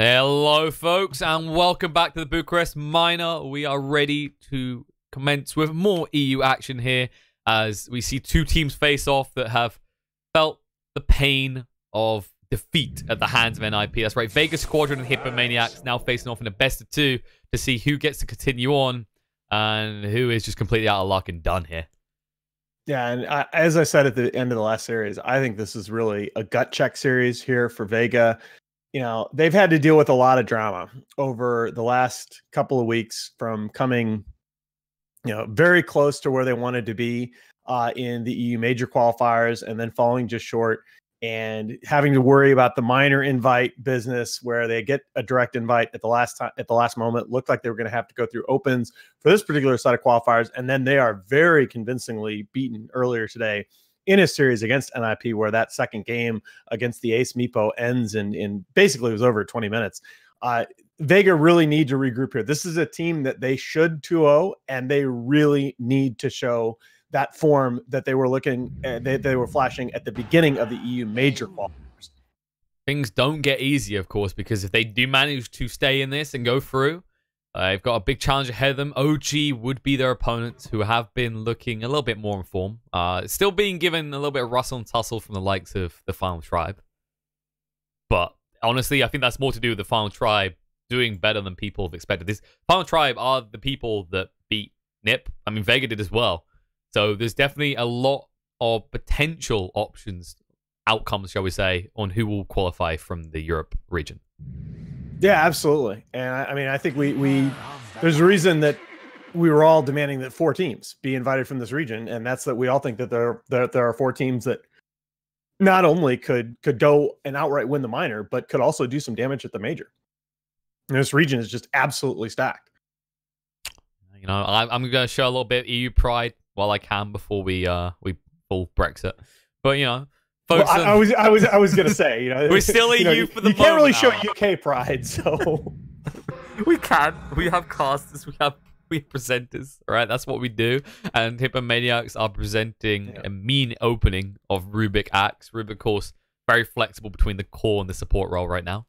Hello, folks, and welcome back to the Bucharest Minor. We are ready to commence with more EU action here as we see two teams face off that have felt the pain of defeat at the hands of NIP. That's right, Vega, Squadron, and Hippomaniacs now facing off in a best of two to see who gets to continue on and who is just completely out of luck and done here. Yeah, and as I said at the end of the last series, I think this is really a gut check series here for Vega. You know, they've had to deal with a lot of drama over the last couple of weeks from coming, very close to where they wanted to be in the EU major qualifiers and then falling just short and having to worry about the minor invite business where they get a direct invite at the last moment. Looked like they were going to have to go through opens for this particular set of qualifiers. And then they are very convincingly beaten earlier today in a series against NIP, where that second game against the Ace Meepo ends in basically it was over 20 minutes. Vega really need to regroup here. This is a team that they should 2-0, and they really need to show that form that they were they were flashing at the beginning of the EU major qualifiers. Things don't get easier, of course, because if they do manage to stay in this and go through, they've got a big challenge ahead of them. OG would be their opponents, who have been looking a little bit more in form. Still being given a little bit of rustle and tussle from the likes of the Final Tribe. But honestly, I think that's more to do with the Final Tribe doing better than people have expected. This Final Tribe are the people that beat NIP. I mean, Vega did as well. So there's definitely a lot of potential options, outcomes, shall we say, on who will qualify from the Europe region. Yeah, absolutely. And I mean, I think we there's a reason that we were all demanding that 4 teams be invited from this region, and that's that we all think that there are 4 teams that not only could go and outright win the minor, but could also do some damage at the major. And this region is just absolutely stacked. You know, I'm going to show a little bit of EU pride while I can before we pull Brexit. But well, I was gonna say, we're still EU for the moment. You can't really show UK pride, so we can. We have casters. We have presenters. All right, that's what we do. And Hippomaniacs are presenting a mean opening of Rubik Axe. Rubik, of course, very flexible between the core and the support role right now.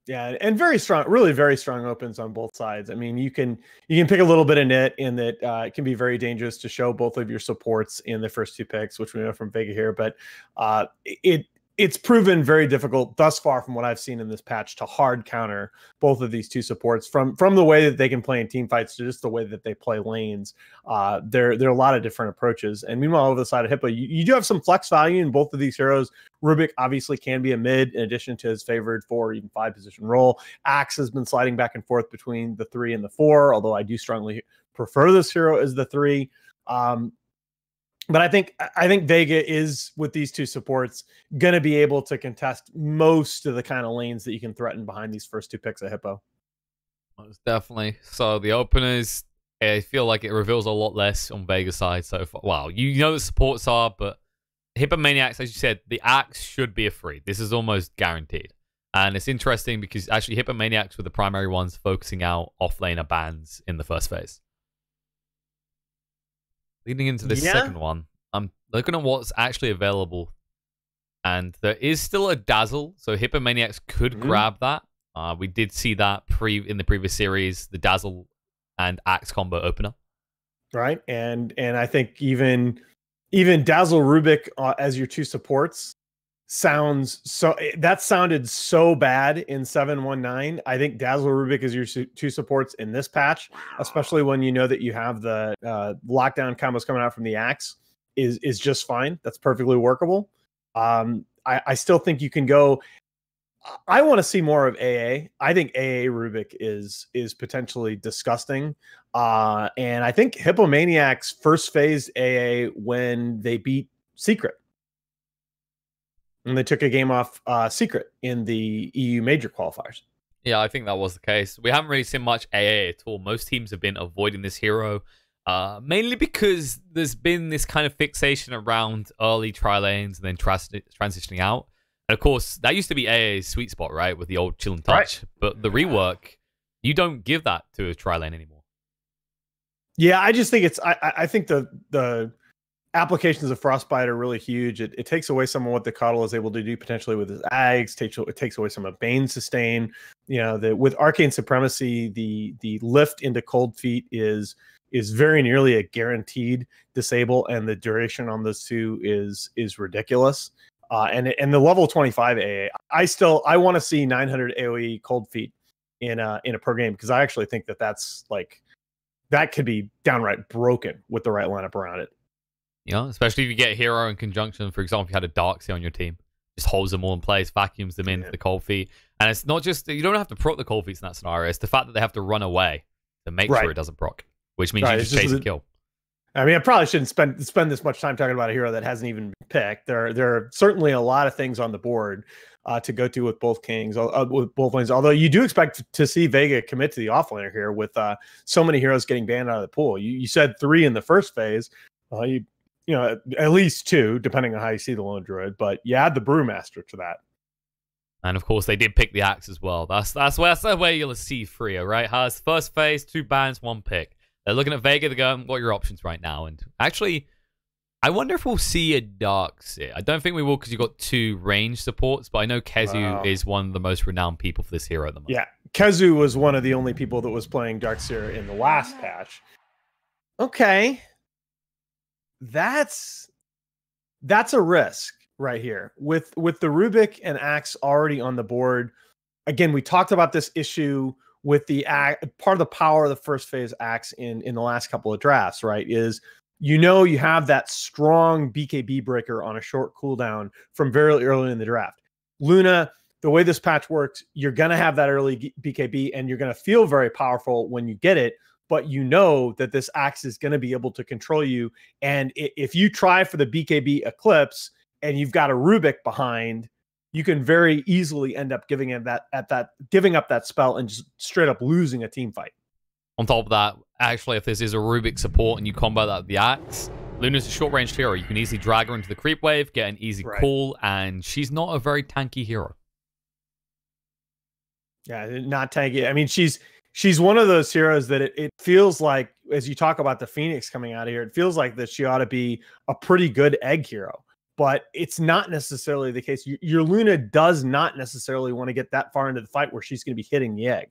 Yeah, and very strong, really very strong opens on both sides. I mean, you can pick a little bit of nit in that it can be very dangerous to show both of your supports in the first 2 picks, which we know from Vega here. But it's proven very difficult thus far from what I've seen in this patch to hard counter both of these 2 supports from the way that they can play in team fights to just the way that they play lanes. There are a lot of different approaches. And meanwhile, over the side of Hippo, you do have some flex value in both of these heroes. Rubik obviously can be a mid in addition to his favored 4 or even 5 position role. Axe has been sliding back and forth between the 3 and the 4, although I do strongly prefer this hero as the 3. But I think Vega is, with these 2 supports, going to be able to contest most of the kind of lanes that you can threaten behind these first 2 picks of Hippo. Most definitely. So the openers, I feel like it reveals a lot less on Vega's side so far. Wow, the supports are, but Hippomaniacs, as you said, the Axe should be a free. This is almost guaranteed. And it's interesting because actually Hippomaniacs were the primary ones focusing out off-laner bans in the first phase. Leading into this second one, I'm looking at what's actually available. And there is still a Dazzle, so Hippomaniacs could grab that. We did see that in the previous series, the Dazzle and Axe combo opener. Right, and I think even Dazzle Rubik as your 2 supports sounded so bad in 719. I think Dazzle Rubik is your 2 supports in this patch, especially when you know that you have the lockdown combos coming out from the Axe is just fine. That's perfectly workable. I still think you can go. I want to see more of AA. I think AA Rubik is potentially disgusting. And I think Hippomaniacs first phased AA when they beat Secret. And they took a game off Secret in the EU major qualifiers. Yeah, I think that was the case. We haven't really seen much AA at all. Most teams have been avoiding this hero, mainly because there's been this kind of fixation around early tri-lanes and then transitioning out. And of course, that used to be AA's sweet spot, right? With the old chill and touch. Right. But the rework, you don't give that to a tri-lane anymore. Yeah, I just think I think the applications of Frostbite are really huge. It takes away some of what the Coddle is able to do potentially with his Ags. It takes away some of Bane's sustain. With Arcane Supremacy, the lift into Cold Feet is very nearly a guaranteed disable, and the duration on those two is ridiculous. And the level 25 AA, I want to see 900 AoE Cold Feet in a per game, because I actually think that's like, that could be downright broken with the right lineup around it. Especially if you get a hero in conjunction. For example, if you had a Darkseer on your team, just holds them all in place, vacuums them in for the Cold Feet. And it's not just, you don't have to proc the Cold Feets in that scenario. It's the fact that they have to run away to make sure it doesn't proc, which means you just chase and kill. I mean, I probably shouldn't spend this much time talking about a hero that hasn't even been picked. There are certainly a lot of things on the board to go to with both kings, with both lanes. Although you do expect to see Vega commit to the offlaner here with so many heroes getting banned out of the pool. You said 3 in the first phase. At least 2, depending on how you see the Lone Druid. But you add the Brewmaster to that. And of course, they did pick the Axe as well. That's where you'll see Freya, right? Has first phase, 2 bans, 1 pick. They're looking at Vega. They're going, what are your options right now? And actually, I wonder if we'll see a Darkseer. I don't think we will, because you've got 2 range supports, but I know Kezu is one of the most renowned people for this hero at the moment. Yeah, Kezu was one of the only people that was playing Darkseer in the last patch. Okay. That's a risk right here. With the Rubik and Axe already on the board. Again, we talked about this issue with the part of the power of the first phase Axe in the last couple of drafts, right? Is you have that strong BKB breaker on a short cooldown from very early in the draft. Luna, the way this patch works, you're going to have that early BKB, and you're going to feel very powerful when you get it, but you know that this Axe is going to be able to control you. And if you try for the BKB Eclipse and you've got a Rubik behind, you can very easily end up giving up that spell and just straight up losing a team fight. On top of that, actually, if this is a Rubik support and you combo that with the Axe, Luna's a short-range hero. You can easily drag her into the creep wave, get an easy call, and she's not a very tanky hero. Yeah, not tanky. I mean, she's one of those heroes that it feels like, as you talk about the Phoenix coming out of here, it feels like that she ought to be a pretty good egg hero. But it's not necessarily the case. Your Luna does not necessarily want to get that far into the fight where she's going to be hitting the egg.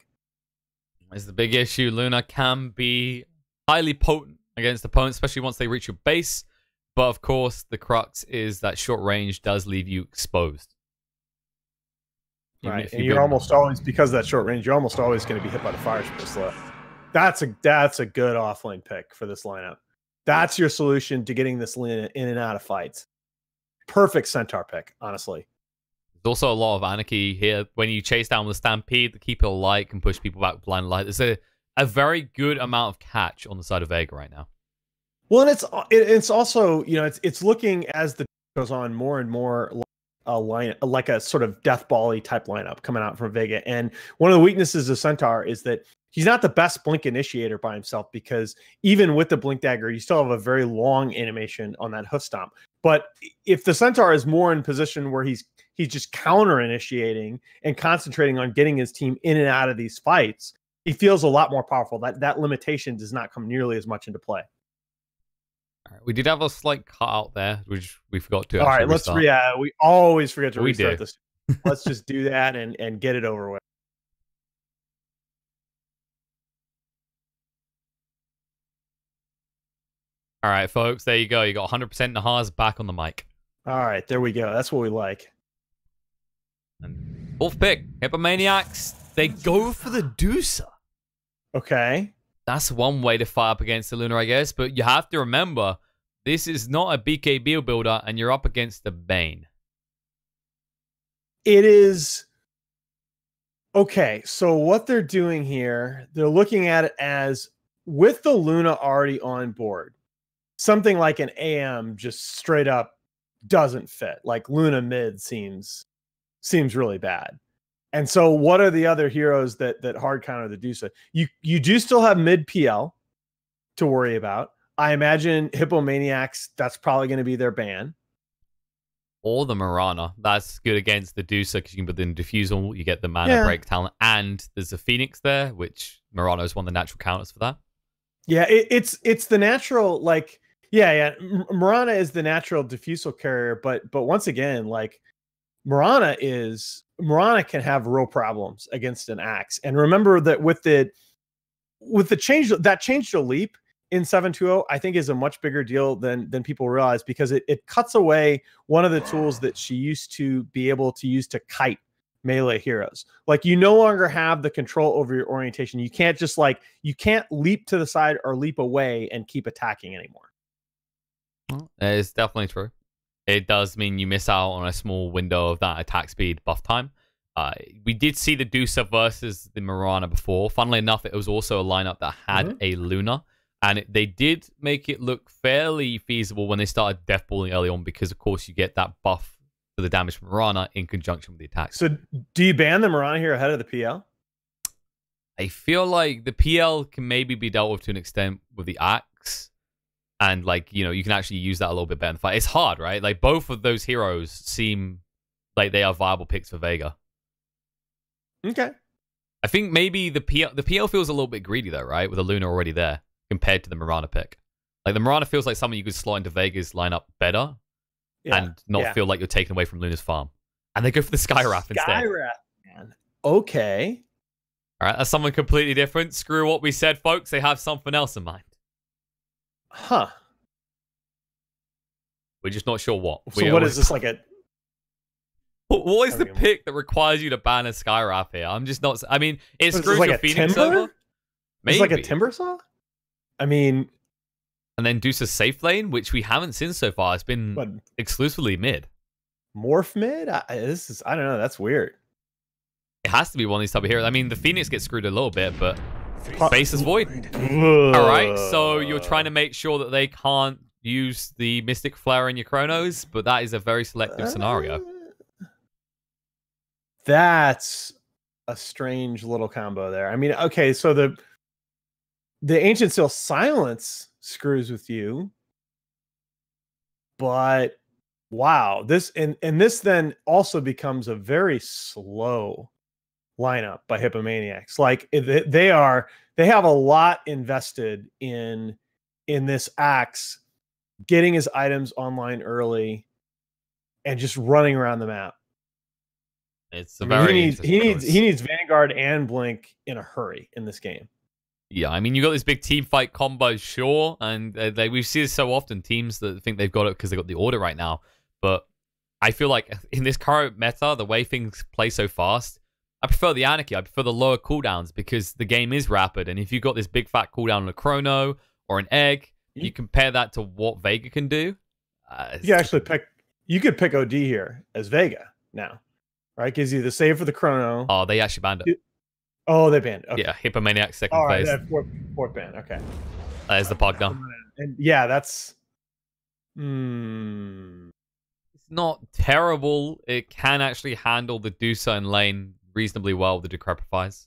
It's the big issue. Luna can be highly potent against opponents, especially once they reach your base. But of course, the crux is that short range does leave you exposed. Right, and you're almost always, because of that short range, you're almost always going to be hit by the fire spell. That's a good offlane pick for this lineup. That's your solution to getting this Luna in and out of fights. Perfect Centaur pick, honestly. There's also a lot of anarchy here. When you chase down with a Stampede, the Keeper Light can push people back with Blind Light. There's a very good amount of catch on the side of Vega right now. Well, and it's also, it's looking, as the goes on, more and more like a sort of death ball-y type lineup coming out from Vega. And one of the weaknesses of Centaur is that he's not the best blink initiator by himself, because even with the blink dagger, you still have a very long animation on that hoof stomp. But if the Centaur is more in position where he's just counter initiating and concentrating on getting his team in and out of these fights, he feels a lot more powerful. That limitation does not come nearly as much into play. All right, we did have a slight cut out there, which we forgot to. All right, restart. We always forget to restart this. Let's just do that and get it over with. All right, folks, there you go. You got 100% Nahaz back on the mic. All right, there we go. That's what we like. And fourth pick, Hippomaniacs. They go for the Deucer. Okay. That's one way to fight up against the Luna, I guess. But you have to remember, this is not a BKB builder, and you're up against the Bane. It is. Okay, so what they're doing here, they're looking at it as, with the Luna already on board, something like an AM just straight up doesn't fit. Like Luna mid seems really bad. And so what are the other heroes that hard counter the Dusa? You do still have mid PL to worry about. I imagine Hippomaniacs, that's probably going to be their ban. Or the Mirana. That's good against the Dusa, because you can put the Diffusal, you get the mana break talent, and there's a Phoenix there, which Mirana is one of the natural counters for that. Yeah, it's the natural, like, Yeah. Mirana is the natural diffusal carrier, but once again, like Mirana can have real problems against an axe. And remember that with the change to leap in 7.2.0, I think is a much bigger deal than people realize, because it cuts away one of the tools that she used to be able to use to kite melee heroes. Like, you no longer have the control over your orientation. You can't just you can't leap to the side or leap away and keep attacking anymore. It's definitely true. It does mean you miss out on a small window of that attack speed buff time. We did see the Dusa versus the Mirana before. Funnily enough, it was also a lineup that had a Luna. And they did make it look fairly feasible when they started deathballing early on, because, of course, you get that buff for the damage from Mirana in conjunction with the attack. So do you ban the Mirana here ahead of the PL? I feel like the PL can maybe be dealt with to an extent with the Axe. And, like, you know, you can actually use that a little bit better in the fight. It's hard, right? Like, both of those heroes seem like they are viable picks for Vega. Okay. I think maybe the PL feels a little bit greedy, though, right? With the Luna already there, compared to the Mirana pick. Like, the Mirana feels like something you could slot into Vega's lineup better and not feel like you're taken away from Luna's farm. And they go for the Skywrath instead. Skywrath, man. Okay. All right, that's something completely different. Screw what we said, folks. They have something else in mind. Huh. We're just not sure what. So what is this, like a... What is the pick that requires you to ban a Skywrath here? I'm just not... I mean, it screws like your Phoenix over. Maybe. It's like a Timber Saw? I mean... And then Deuce's safe lane, which we haven't seen so far. It's been exclusively mid. Morph mid? I don't know. That's weird. It has to be one of these type of heroes. I mean, the Phoenix gets screwed a little bit, but Face is Void. All right, so you're trying to make sure that they can't use the Mystic Flare in your Chronos, but that is a very selective scenario. That's a strange little combo there. I mean, okay, so the Ancient Seal Silence screws with you, but wow, this then also becomes a very slow lineup by Hippomaniacs. Like, they have a lot invested in this Axe getting his items online early and just running around the map. It's he needs Vanguard and Blink in a hurry in this game. Yeah, I mean, you got this big team fight combo, sure, and we see this so often, teams that think they've got it because they got the order right now. But I feel like in this current meta, the way things play so fast, I prefer the Anarchy. I prefer the lower cooldowns, because the game is rapid, and if you've got this big fat cooldown on a Chrono or an Egg, you compare that to what Vega can do. You could pick OD here as Vega now, right? Gives you the save for the Chrono. Oh, they actually banned it. Oh, they banned. Okay. Yeah, Hippomaniac second phase. Fourth ban. Okay. There's the pug down. And yeah, that's... It's not terrible. It can actually handle the Dusa in lane reasonably well with the Decrepifies.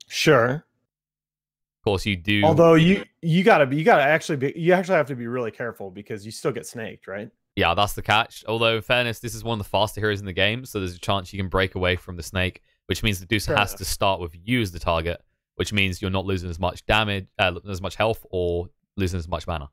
Sure. Of course, you do. Although you actually have to be really careful, because you still get snaked, right? Yeah, that's the catch. Although, in fairness, this is one of the faster heroes in the game, so there's a chance you can break away from the snake, which means the Dusa has to start with you as the target, which means you're not losing as much damage, as much health, or losing as much mana.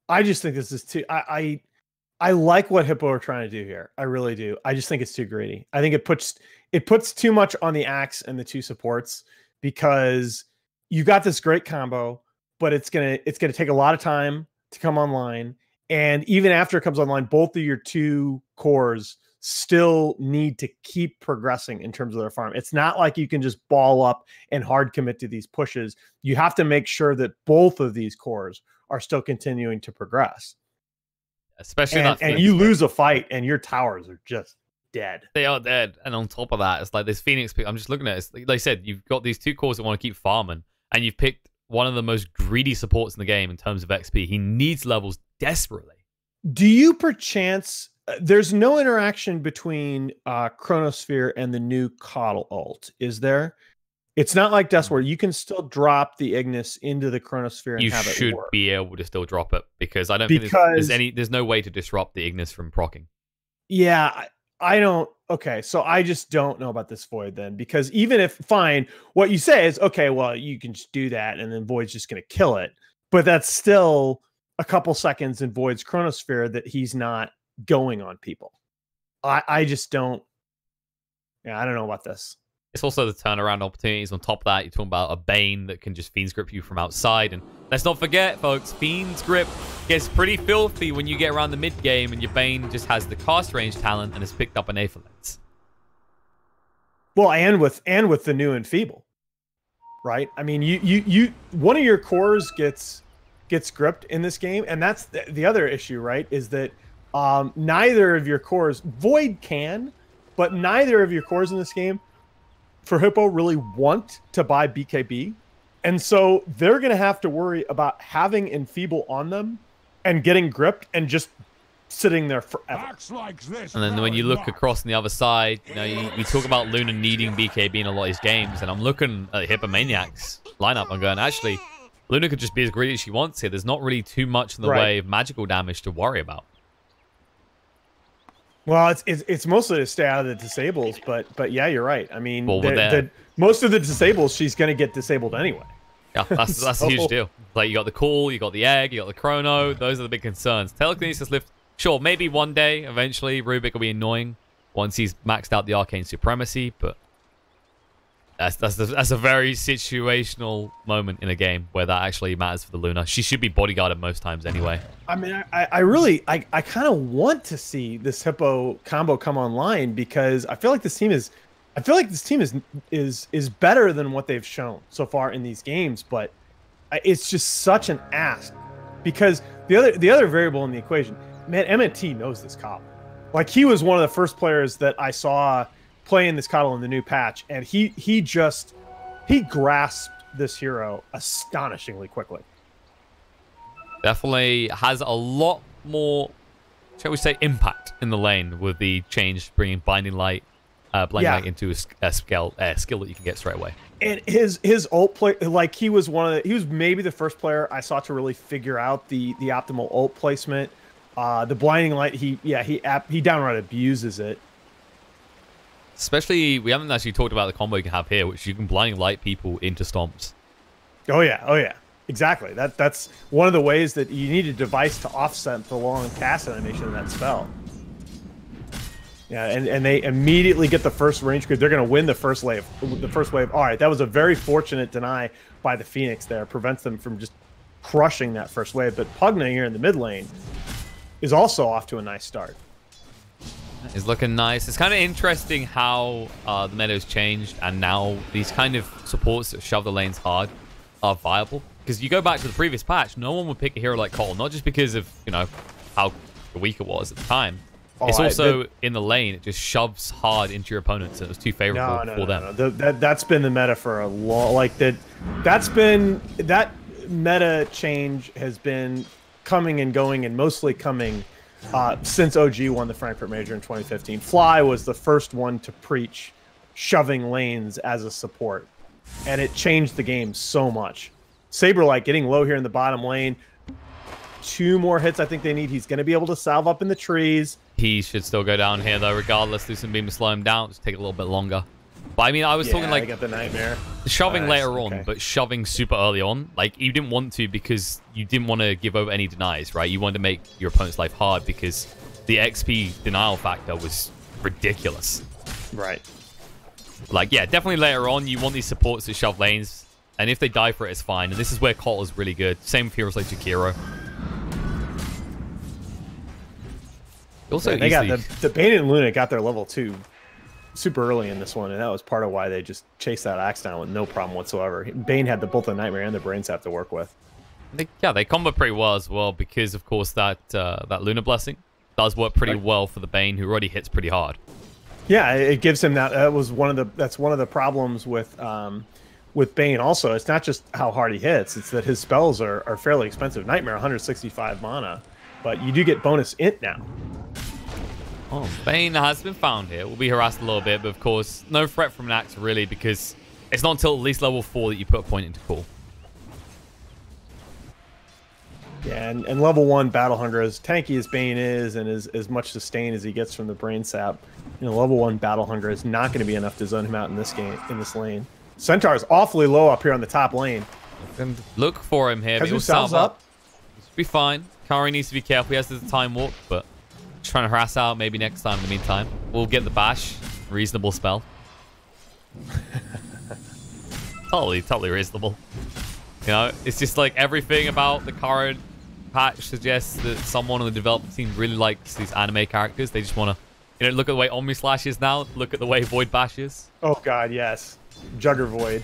I just think this is too... I like what Hippo are trying to do here. I really do. I just think it's too greedy. I think it puts too much on the Axe and the two supports, because you got this great combo, but it's gonna take a lot of time to come online. And even after it comes online, both of your two cores still need to keep progressing in terms of their farm. It's not like you can just ball up and hard commit to these pushes. You have to make sure that both of these cores are still continuing to progress. Especially and you lose a fight and your towers are just dead. They are dead. And on top of that, it's like this Phoenix pick. I'm just looking at it. Like I said, you've got these two cores that want to keep farming, and you've picked one of the most greedy supports in the game in terms of XP. He needs levels desperately. Do you perchance... there's no interaction between Chronosphere and the new Coddle ult, is there? It's not like Death where you can still drop the Ignis into the Chronosphere and have it work. You should be able to still drop it, because I don't think there's no way to disrupt the Ignis from proccing. Yeah, I don't... Okay, so I just don't know about this Void then, because even if... Fine, what you say is, okay, well, you can just do that, and then Void's just going to kill it. But that's still a couple seconds in Void's Chronosphere that he's not going on people. I just don't. Yeah, I don't know about this. It's also the turnaround opportunities. On top of that, you're talking about a Bane that can just Fiend's Grip you from outside. And let's not forget, folks, Fiend's Grip gets pretty filthy when you get around the mid-game and your Bane just has the cast range talent and has picked up an Aetherlens. Well, and with the new Enfeeble, right? I mean, you one of your cores gets gripped in this game, and that's the other issue, right? Is that neither of your cores, Void can, but neither of your cores in this game for Hippo really want to buy BKB. And so they're going to have to worry about having Enfeeble on them and getting gripped and just sitting there forever. And then when you look across on the other side, you know, we talk about Luna needing BKB in a lot of these games, and I'm looking at Hippomaniacs lineup. I'm going, actually, Luna could just be as greedy as she wants here. There's not really too much in the way of magical damage to worry about. Well, it's mostly to stay out of the disables, but yeah, you're right. I mean, Well, most of the disables, she's going to get disabled anyway. Yeah, that's a huge deal. Like, you got the Call, you got the Egg, you got the Chrono. Those are the big concerns. Telekinesis lift, sure, maybe one day, eventually, Rubik will be annoying once he's maxed out the Arcane Supremacy, but that's a very situational moment in a game where that actually matters for the Luna. She should be bodyguarded most times anyway. I mean, I really kind of want to see this Hippo combo come online because I feel like this team is better than what they've shown so far in these games, but it's just such an ask because the other variable in the equation, man, M&T knows this Coddle. Like, he was one of the first players that I saw playing this Coddle in the new patch, and he grasped this hero astonishingly quickly. Definitely has a lot more, shall we say, impact in the lane with the change, bringing Blinding Light into a skill that you can get straight away. And his ult play, like, he was maybe the first player I saw to really figure out the optimal ult placement. The Blinding Light, he downright abuses it. Especially, we haven't actually talked about the combo you can have here, which you can Blinding Light people into stomps. Oh yeah, exactly. That's one of the ways that you need a device to offset the long cast animation of that spell. Yeah, and they immediately get the first range grid. They're going to win the first wave. All right, that was a very fortunate deny by the Phoenix there. Prevents them from just crushing that first wave. But Pugna here in the mid lane is also off to a nice start. It's looking nice. It's kind of interesting how the meta's changed, and now these kind of supports that shove the lanes hard are viable. Because you go back to the previous patch, no one would pick a hero like Cole, not just because of, you know, how weak it was at the time. It's also in the lane, it just shoves hard into your opponents, and it was too favorable for them. No. That's been the meta for a long, like, that meta change has been coming and going, and mostly coming since OG won the Frankfurt Major in 2015. Fly was the first one to preach shoving lanes as a support, and it changed the game so much. Saberlight getting low here in the bottom lane. 2 more hits I think they need. He's going to be able to salve up in the trees. He should still go down here, though, regardless. Lucent Beam will slow him down. Just take a little bit longer. But, I mean, I was talking, like, I got the Nightmare. Shoving later on, but shoving super early on. Like, you didn't want to because you didn't want to give over any denies, right? You wanted to make your opponent's life hard because the XP denial factor was ridiculous. Right. Like, yeah, definitely later on, you want these supports to shove lanes. And if they die for it, it's fine. And this is where Colt is really good. Same with heroes like Jakiro. Also, they got the Bane and Luna got their level 2 super early in this one, and that was part of why they just chased that axe down with no problem whatsoever. Bane had both the Nightmare and the Brains have to work with. They combo pretty well as well because, of course, that Luna Blessing does work pretty well for the Bane, who already hits pretty hard. Yeah, it gives him that. That's one of the problems with Bane. Also, it's not just how hard he hits; it's that his spells are fairly expensive. Nightmare, 165 mana, but you do get bonus int now. Oh, Bane has been found here. We'll be harassed a little bit, but of course, no threat from an axe really, because it's not until at least level 4 that you put a point into Call. Yeah, and level 1 Battle Hunger, as tanky as Bane is, and as much sustain as he gets from the Brain Sap, level 1 Battle Hunger is not going to be enough to zone him out in this game, in this lane. Centaur is awfully low up here on the top lane. And look for him here. Kazu salves up. be fine. Curry needs to be careful. He has the time walk, but trying to harass out maybe next time in the meantime. We'll get the bash. Reasonable spell. Totally reasonable. You know, it's just like everything about the current patch suggests that someone on the development team really likes these anime characters. They just want to, you know, look at the way Omni Slash is now. Look at the way Void Bash is. Oh god, yes. Jugger Void.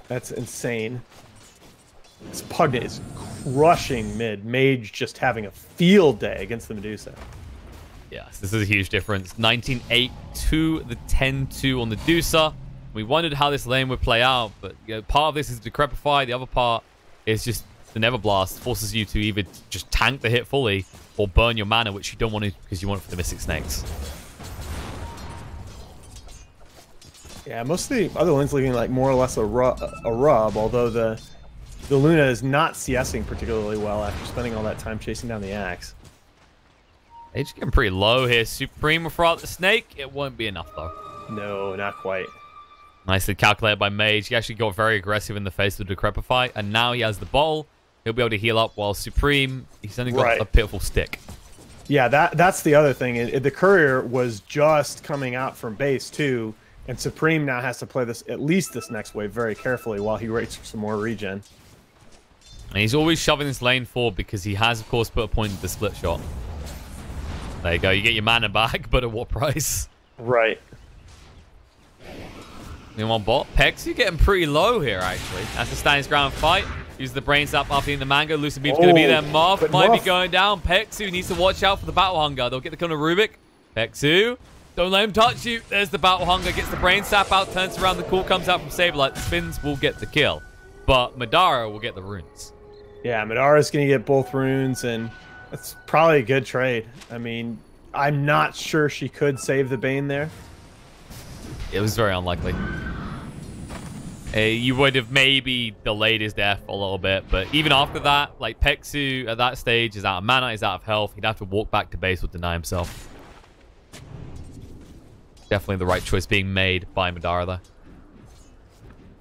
That's insane. This Pugna is crushing mid. Mage just having a field day against the Medusa. Yes, this is a huge difference. 19-8 to the 10-2 on the Medusa. We wondered how this lane would play out, but you know, part of this is Decrepify. The other part is just the Never Blast forces you to either just tank the hit fully or burn your mana, which you don't want to because you want it for the Mystic Snakes. Yeah, most of the other lanes looking like more or less a rub, although the Luna is not CSing particularly well after spending all that time chasing down the Axe. Mage getting pretty low here. Supreme without the Snake. It won't be enough, though. No, not quite. Nicely calculated by Mage. He actually got very aggressive in the face of Decrepify, and now he has the bottle. He'll be able to heal up, while Supreme, he's only got a pitiful stick. Yeah, that's the other thing. The Courier was just coming out from base, too, and Supreme now has to play this, at least this next wave, very carefully while he waits for some more regen. And he's always shoving this lane forward because he has, of course, put a point in the split shot. There you go. You get your mana back, but at what price? Right. Meanwhile, bot. Pexu getting pretty low here, actually. Has to stand his ground and fight. Use the brain sap after eating the mango. Lucid Beam's going to be there. Muff might be going down. Pexu needs to watch out for the Battle Hunger. They'll get the kill on Rubik. Pexu, don't let him touch you. There's the Battle Hunger. Gets the brain sap out. Turns around. The call comes out from Saberlight. The spins will get the kill. But Madara will get the runes. Yeah, Madara's going to get both runes, and that's probably a good trade. I mean, I'm not sure she could save the Bane there. It was very unlikely. You would have maybe delayed his death a little bit, but even after that, like Pexu at that stage is out of mana, he's out of health. He'd have to walk back to base or deny himself. Definitely the right choice being made by Madara though.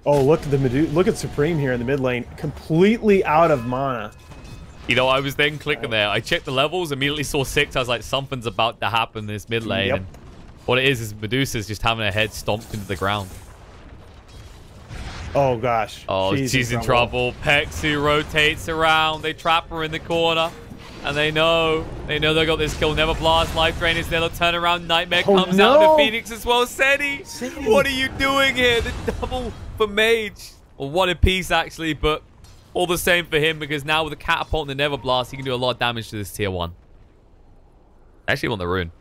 Oh, look at the look at Supreme here in the mid lane, completely out of mana. You know, I was then clicking there. I checked the levels, immediately saw 6. I was like, something's about to happen in this mid lane. Yep. And what it is Medusa's just having her head stomped into the ground. Oh, gosh. Oh, she's in trouble. Pexu rotates around. They trap her in the corner. And they know they got this kill. Never Blast. Life Drain is there. They'll turn around. Nightmare comes out of the Phoenix as well. Seti, what are you doing here? The double for Mage. Well, one apiece, actually, but all the same for him because now with the Catapult and the Never Blast, he can do a lot of damage to this tier 1. I actually want the rune.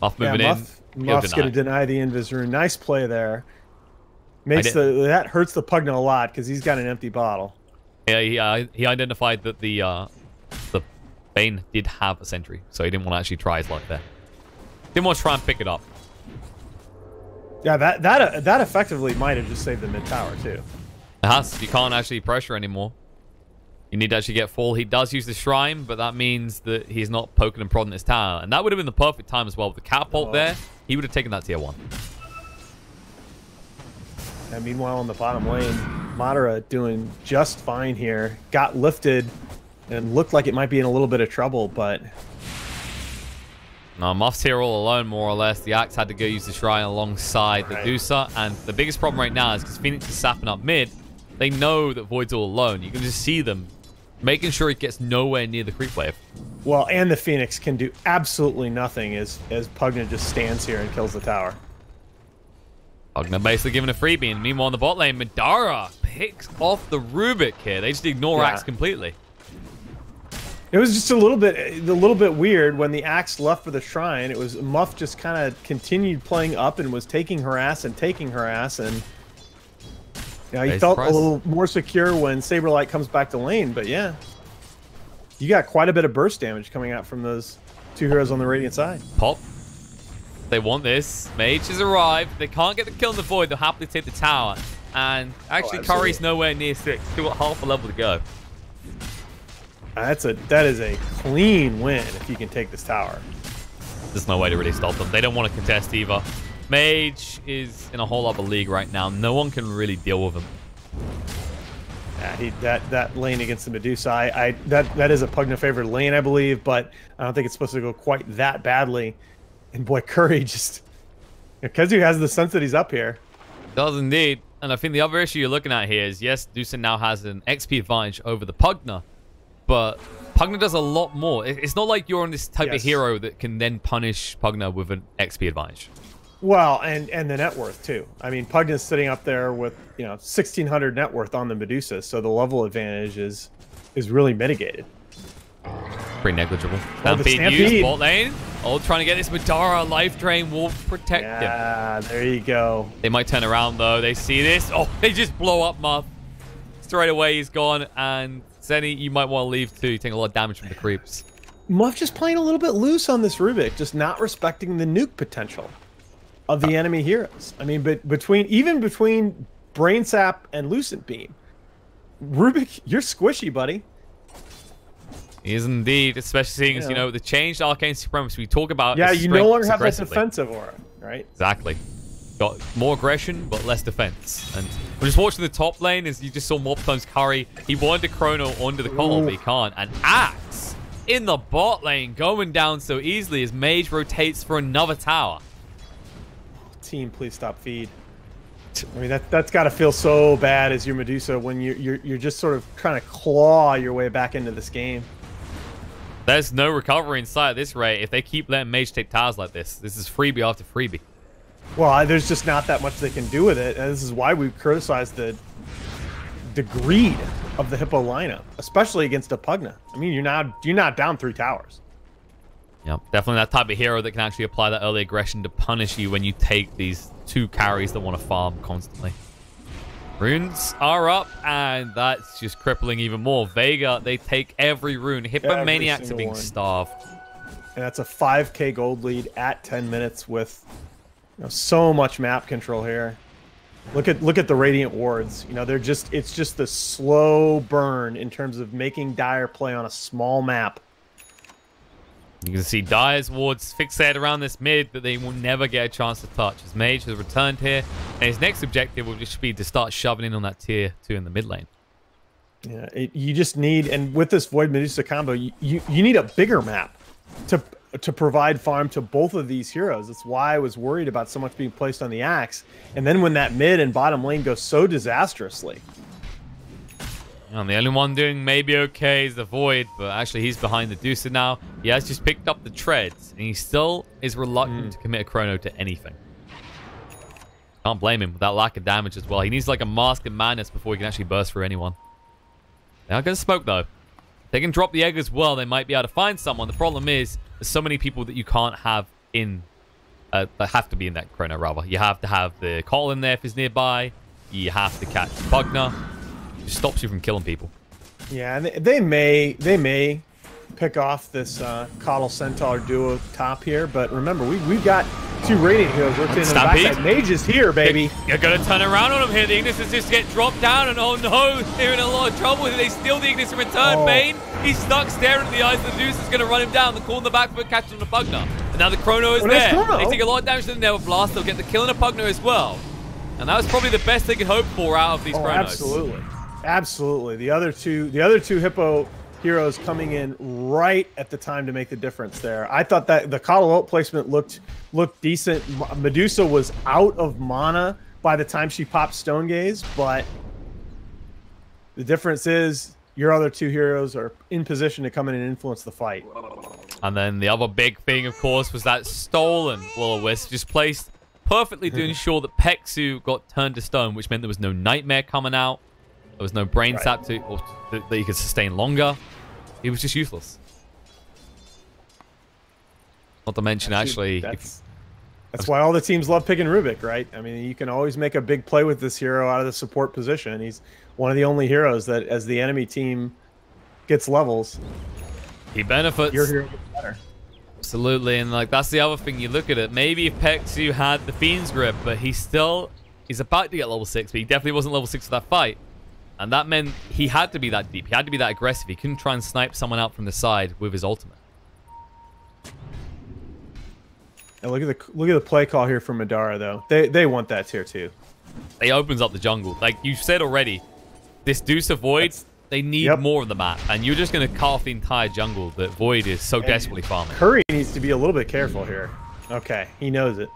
Muff moving in. Muff's going to deny the Invis rune. Nice play there. That hurts the Pugna a lot because he's got an empty bottle. Yeah, he identified that the Bane did have a sentry, so he didn't want to actually try his luck there. Didn't want to try and pick it up. Yeah, that effectively might have just saved the mid tower too. You can't actually pressure anymore. You need to actually get full. He does use the shrine, but that means that he's not poking and prodding his tower, and that would have been the perfect time as well. With the catapult there, he would have taken that tier 1. And meanwhile, on the bottom lane, Madara doing just fine here. Got lifted and looked like it might be in a little bit of trouble, but... No, Muff's here all alone, more or less. The Axe had to go use the Shrine alongside the Dusa, and the biggest problem right now is because Phoenix is sapping up mid, they know that Void's all alone. You can just see them making sure it gets nowhere near the creep wave. Well, and the Phoenix can do absolutely nothing as Pugna just stands here and kills the tower. Pugna basically giving a freebie, and meanwhile on the bot lane, Madara picks off the Rubik here. They just ignore Axe completely. It was just a little bit weird when the Axe left for the Shrine. It was Muff just kind of continued playing up and was taking her ass and taking her ass, and you know, he felt a little more secure when Saberlight comes back to lane. But yeah, you got quite a bit of burst damage coming out from those two heroes on the Radiant side. Pop. They want this. Mage has arrived. They can't get the kill in the Void. They'll happily take the tower. And actually, Curry's nowhere near 6. Still got half a level to go. That is a clean win if you can take this tower. There's no way to really stop them. They don't want to contest either. Mage is in a whole other league right now. No one can really deal with him. Yeah, that lane against the Medusa, that is a Pugna favored lane, I believe, but I don't think it's supposed to go quite that badly. And boy, Curry just, because he has the sense that he's up here. Does indeed. And I think the other issue you're looking at here is, yes, Dusa now has an XP advantage over the Pugna, but Pugna does a lot more. It's not like you're on this type of hero that can then punish Pugna with an XP advantage. Well, and the net worth too. I mean, Pugna's sitting up there with 1,600 net worth on the Medusa, so the level advantage is really mitigated. Pretty negligible. Stampede used, bot lane. Oh, trying to get this Madara life drain will protect him. Yeah, there you go. They might turn around though. They see this. Oh, they just blow up Muff. Straight away, he's gone. And Zenny, you might want to leave too. Taking a lot of damage from the creeps. Muff just playing a little bit loose on this Rubik, just not respecting the nuke potential of the enemy heroes. I mean, but between Brain Sap and Lucent Beam, Rubik, you're squishy, buddy. He is indeed, especially seeing as, the changed Arcane Supremacy we talk about. Yeah, you no longer have that defensive aura, right? Exactly. Got more aggression, but less defense. And we're just watching the top lane as you just saw multiple times Curry. He wanted to Chrono onto the Cottle, but he can't. And Axe in the bot lane going down so easily as Mage rotates for another tower. Team, please stop feed. I mean, that's got to feel so bad as your Medusa when you're just sort of trying to claw your way back into this game. There's no recovery in sight at this rate. If they keep letting Mage take towers like this, this is freebie after freebie. Well, there's just not that much they can do with it, and this is why we criticized the greed of the Hippo lineup, especially against a Pugna. I mean, you're not down 3 towers. Yep, definitely that type of hero that can actually apply that early aggression to punish you when you take these 2 carries that want to farm constantly. Runes are up, and that's just crippling even more. Vega, they take every rune. Hippomaniacs are being starved. And that's a 5k gold lead at 10 minutes with so much map control here. Look at the Radiant Wards. It's just the slow burn in terms of making Dire play on a small map. You can see Dire's wards fixated around this mid that they will never get a chance to touch. As Mage has returned here, and his next objective will just be to start shoving in on that tier 2 in the mid lane. Yeah, you just need, and with this Void Medusa combo, you need a bigger map to provide farm to both of these heroes. That's why I was worried about so much being placed on the Axe. And then when that mid and bottom lane goes so disastrously. And the only one doing maybe okay is the Void, but actually he's behind the Dusa now. He has just picked up the treads, and he still is reluctant to commit a Chrono to anything. Can't blame him with that lack of damage as well. He needs like a Mask of Madness before he can actually burst through anyone. They're not going to smoke though. If they can drop the egg as well, they might be able to find someone. The problem is, there's so many people that you can't have in, that have to be in that Chrono rather. You have to have the Call in there if he's nearby. You have to catch Pugna. It just stops you from killing people. Yeah, and they may pick off this Coddle Centaur duo top here, but remember we've got 2 Radiant heroes rotating on the backside. Mage is here, baby. You're gonna turn around on him here. The Ignis is just get dropped down, and oh no, they're in a lot of trouble. They steal the Ignis in return. Bane, he's stuck staring at the eyes of the Deuce. Is gonna run him down. The call in the back foot catches him the Pugna. And now the Chrono is there. They take a lot of damage to the Nether Blast. They'll get the kill in a Pugna as well. And that was probably the best they could hope for out of these Chronos. Absolutely. Absolutely. The other two Hippo heroes coming in right at the time to make the difference there. I thought that the Coddle ult placement looked decent. Medusa was out of mana by the time she popped Stone Gaze, but the difference is your other 2 heroes are in position to come in and influence the fight. And then the other big thing, of course, was that stolen Will-O-Wisp just placed perfectly to ensure that Peksu got turned to stone, which meant there was no Nightmare coming out. There was no Brain Sap that he could sustain longer. He was just useless. Not to mention, actually... That's why all the teams love picking Rubik, right? I mean, you can always make a big play with this hero out of the support position. He's one of the only heroes that, as the enemy team gets levels, he benefits. Your hero gets better. Absolutely, and like that's the other thing. You look at it. Maybe if Peksu had the Fiend's Grip, but he's about to get level 6, but he definitely wasn't level 6 for that fight. And that meant he had to be that deep. He had to be that aggressive. He couldn't try and snipe someone out from the side with his ultimate. And look at the play call here from Madara though. They want that tier 2. He opens up the jungle. Like you said already, this Deucer Void, they need more of the map. And you're just going to cut off the entire jungle that Void is so desperately farming. Curry needs to be a little bit careful here. Okay, he knows it.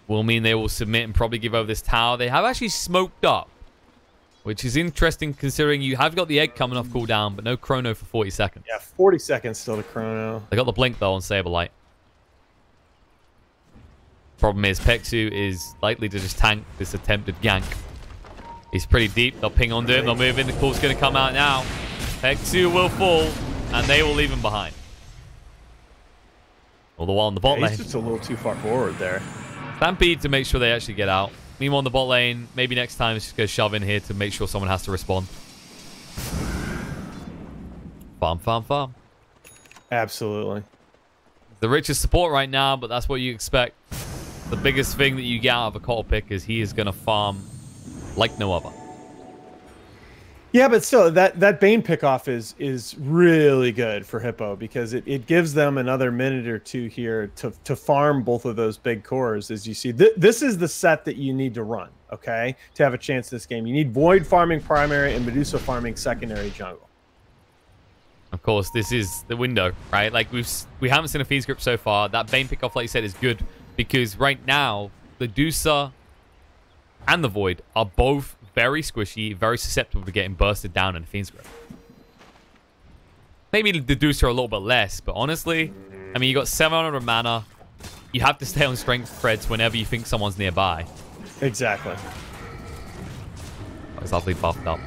Will mean they will submit and probably give over this tower. They have actually smoked up, which is interesting considering you have got the egg coming off cooldown, but no chrono for 40 seconds. Yeah, 40 seconds still to chrono. They got the blink, though, on Saberlight. Problem is, Pexu is likely to just tank this attempted gank. He's pretty deep. They'll ping onto him. They'll move in. The call's going to come out now. Pexu will fall, and they will leave him behind. All the while on the bot lane. He's just a little too far forward there. Stampede to make sure they actually get out. Meanwhile, on the bot lane, maybe next time it's just going to shove in here to make sure someone has to respond. Farm, farm, farm. Absolutely. The richest support right now, but that's what you expect. The biggest thing that you get out of a Cottle pick is he is going to farm like no other. Yeah, but still, that Bane pickoff is really good for Hippo because it gives them another minute or two here to farm both of those big cores. As you see, this is the set that you need to run, okay, to have a chance in this game. You need Void farming primary and Medusa farming secondary jungle. Of course, this is the window, right? Like we haven't seen a feed script so far. That Bane pickoff, like you said, is good because right now the Medusa and the Void are both very squishy, very susceptible to getting bursted down in a Fiend's Grip. Maybe the Deucer a little bit less, but honestly, I mean, you got 700 mana. You have to stay on strength threads whenever you think someone's nearby. Exactly. It's awfully buffed up.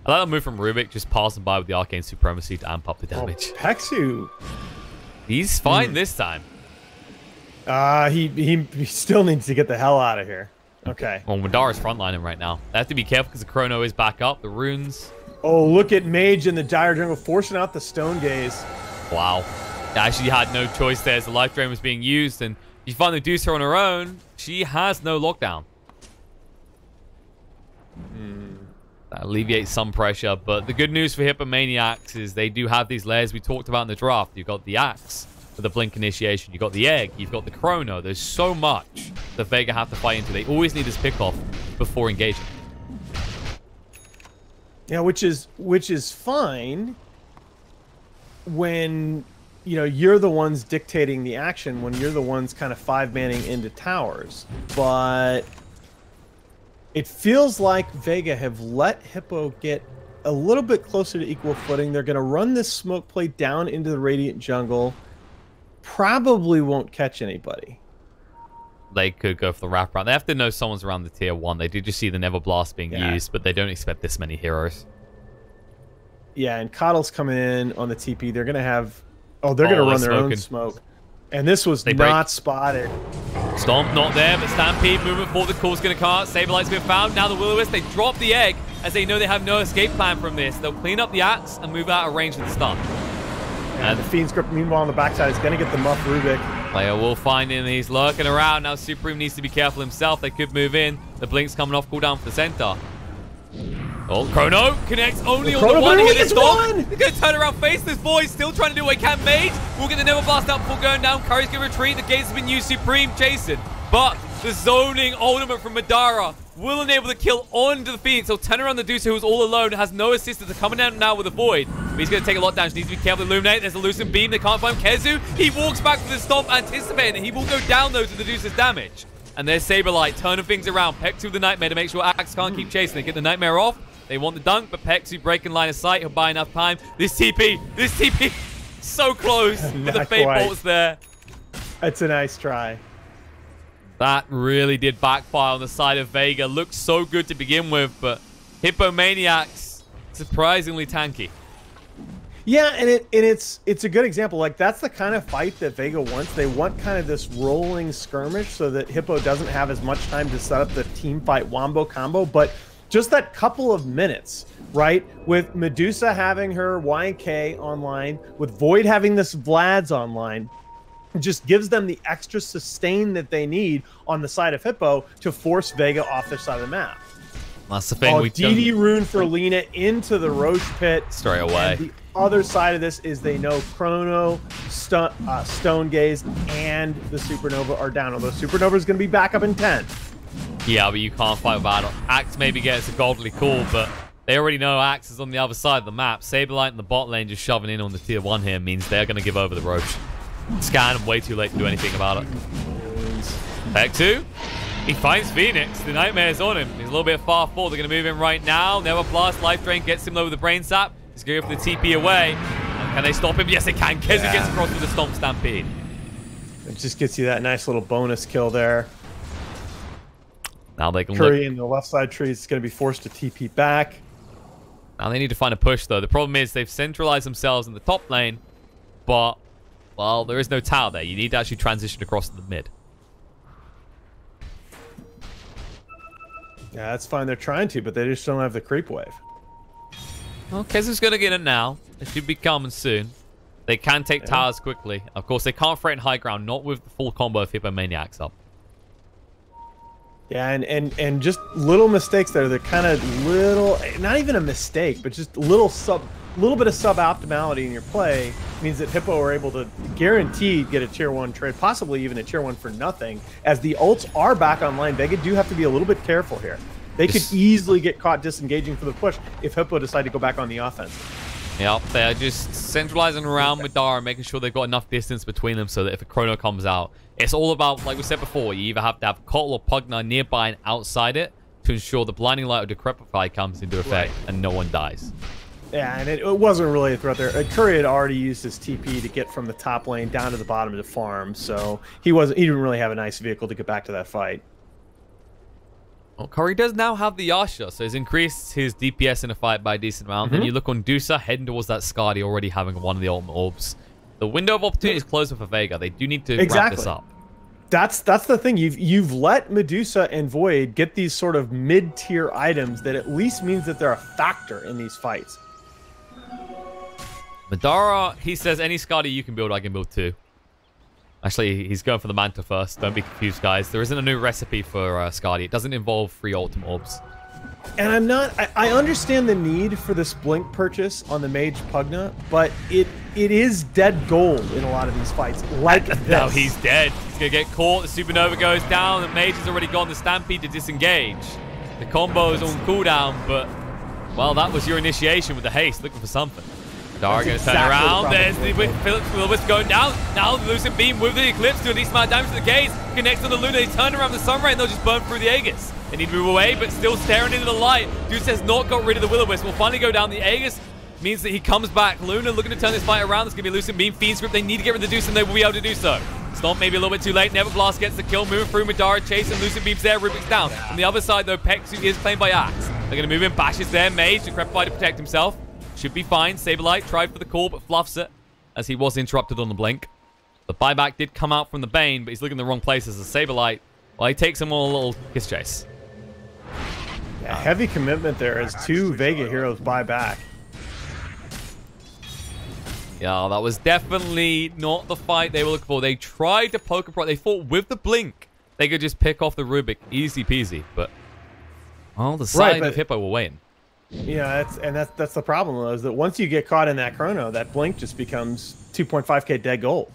I like the move from Rubik, just passing by with the Arcane Supremacy to amp up the damage. Oh, Pexu. He's fine this time. He still needs to get the hell out of here. Okay. Well, Madara's frontlining right now. They have to be careful because the chrono is back up. The runes. Oh, look at Mage in the Dire Jungle forcing out the Stone Gaze. Wow. They actually had no choice there as the life drain was being used. And you find the Deucer on her own. She has no lockdown. That alleviates some pressure. But the good news for Hippomaniacs is they do have these layers we talked about in the draft. You've got the Axe for the Blink initiation. You've got the Egg. You've got the Chrono. There's so much that Vega have to fight into. They always need this pickoff before engaging. Yeah, which is fine when you're the ones dictating the action, when you're the ones kind of 5-manning into towers. But it feels like Vega have let Hippo get a little bit closer to equal footing. They're going to run this smoke play down into the Radiant jungle. Probably won't catch anybody. They could go for the wraparound. They have to know someone's around the tier 1. They did just see the Never Blast being used, but they don't expect this many heroes. Yeah, and Coddle's coming in on the TP. They're going to have... Oh, they're going to run their own smoke. And this was not spotted. Stomp not there, but Stampede movement forward. The call's going to come out. Saberlight's been found. Now the Will-O-Wisp, they drop the Egg as they know they have no escape plan from this. They'll clean up the Axe and move out of range of the stun. And the Fiend Script, meanwhile, on the backside is going to get the Muff Rubik. Player will find him. He's lurking around. Now Supreme needs to be careful himself. They could move in. The Blink's coming off cooldown for the center. Oh, Chrono connects only on the one. He's going to turn around, face this Void. Still trying to do what he can. Mage will get the Never Blast out before going down. Curry's going to retreat. The gates have been used. Supreme chasing. But the zoning ultimate from Madara will enable the kill onto the Phoenix. He'll turn around the Deucer, who's all alone, has no assistance. They're coming down now with a Void. But he's going to take a lot of damage. Needs to be careful. Illuminate. There's a Lucent Beam. They can't find Kezu. He walks back for the stomp, anticipating. He will go down, though, to the Deucer's damage. And there's Saberlight turning things around. Pexu with the Nightmare to make sure Axe can't keep chasing. They get the Nightmare off. They want the dunk, but Pexu breaking line of sight. He'll buy enough time. This TP, so close. But the Fate Bolt's there. That's a nice try. That really did backfire on the side of Vega. Looked so good to begin with, but Hippomaniacs, surprisingly tanky. Yeah, and it's a good example. Like, that's the kind of fight that Vega wants. They want kind of this rolling skirmish so that Hippo doesn't have as much time to set up the team fight wombo combo, but just that couple of minutes, right? With Medusa having her Y&K online, with Void having this Vlad's online, just gives them the extra sustain that they need on the side of Hippo to force Vega off their side of the map. That's the thing. DD rune for Lina into the Roche pit. Straight away. And the other side of this is they know Chrono, Stone Gaze, and the Supernova are down. Although Supernova is going to be back up in 10. Yeah, but you can't fight without it. Axe maybe gets a godly call, but They already know Axe is on the other side of the map. Saberlight in the bot lane just shoving in on the tier 1 here means they're going to give over the Roach. Scan way too late to do anything about it. Peck 2. He finds Phoenix. The Nightmare's on him. He's a little bit far forward. They're going to move in right now. Never Blast. Life Drain gets him low with the Brain Sap. He's going to go for the TP away. And can they stop him? Yes, they can. Keza gets across with the Stomp Stampede. It just gets you that nice little bonus kill there. Now they can Curry in the left side tree is going to be forced to TP back. Now they need to find a push, though. The problem is they've centralized themselves in the top lane. But, well, there is no tower there. You need to actually transition across to the mid. Yeah, that's fine. They're trying to, but they just don't have the creep wave. Well, Kezu's going to get it now. It should be coming soon. They can take towers quickly. Of course, they can't threaten high ground, not with the full combo of Hippomaniacs up. Yeah, and just little mistakes there. They're kind of little, not even a mistake, but just little bit of suboptimality in your play means that Hippo are able to guaranteed get a tier 1 trade, possibly even a tier 1 for nothing. As the ults are back online, Vega do have to be a little bit careful here. They could easily get caught disengaging for the push if Hippo decide to go back on the offense. Yep, they're just centralizing around Madara, making sure they've got enough distance between them so that if a Chrono comes out, it's all about, like we said before, you either have to have Kotl or Pugna nearby and outside it to ensure the Blinding Light or Decrepify comes into effect and no one dies. Yeah, and it wasn't really a threat there. Curry had already used his TP to get from the top lane down to the bottom of the farm, so he didn't really have a nice vehicle to get back to that fight. Well, Curry does now have the Yasha, so he's increased his DPS in a fight by a decent amount. Then you look on Dusa, heading towards that Skadi, already having one of the ultimate orbs. The window of opportunity is closer for Vega. They do need to wrap this up. That's the thing. You've let Medusa and Void get these sort of mid-tier items that at least means that they're a factor in these fights. Madara, he says any Skadi you can build, I can build too. Actually, he's going for the Manta first. Don't be confused, guys. There isn't a new recipe for Skadi. It doesn't involve 3 ultimate orbs. And I understand the need for this blink purchase on the Mage Pugna, but it is dead gold in a lot of these fights. Like this. Now he's dead. He's going to get caught. The Supernova goes down. The Mage has already gone the Stampede to disengage. The combo is on cooldown, but, well, that was your initiation with the haste, looking for something. Dara going to turn around. There's the Phillips Will-O-Wisp going down. Now the Lucent Beam with the Eclipse doing a decent amount of damage to the case. Connects on the Luna. They turn around the Sunray and they'll just burn through the Aegis. They need to move away, but still staring into the light. Dude has not got rid of the Will-O-Wisp. Will finally go down. The Aegis means that he comes back. Luna looking to turn this fight around. There's going to be a Lucent Beam. Fiend Script. They need to get rid of the Deuce and they will be able to do so. Stomp maybe a little bit too late. Never Blast gets the kill. Moving through Madara. Chasing Lucent Beam's there. Rubik's down. On the other side, though, Pexu is claimed by Axe. They're going to move in. Bash is there. Mage to Decrepify to protect himself. Should be fine. Saberlight tried for the call, but fluffs it as he was interrupted on the blink. The buyback did come out from the Bane, but he's looking in the wrong place as a Saberlight. Well, he takes him on a little kiss chase. Yeah, heavy commitment there as 2 Vega heroes buy back. Yeah, that was definitely not the fight they were looking for. They tried to poke apart. They thought with the blink, they could just pick off the Rubik easy peasy, but, well, the side of Hippo were waiting. Yeah, that's the problem, though, is that once you get caught in that chrono, that blink just becomes 2.5k dead gold.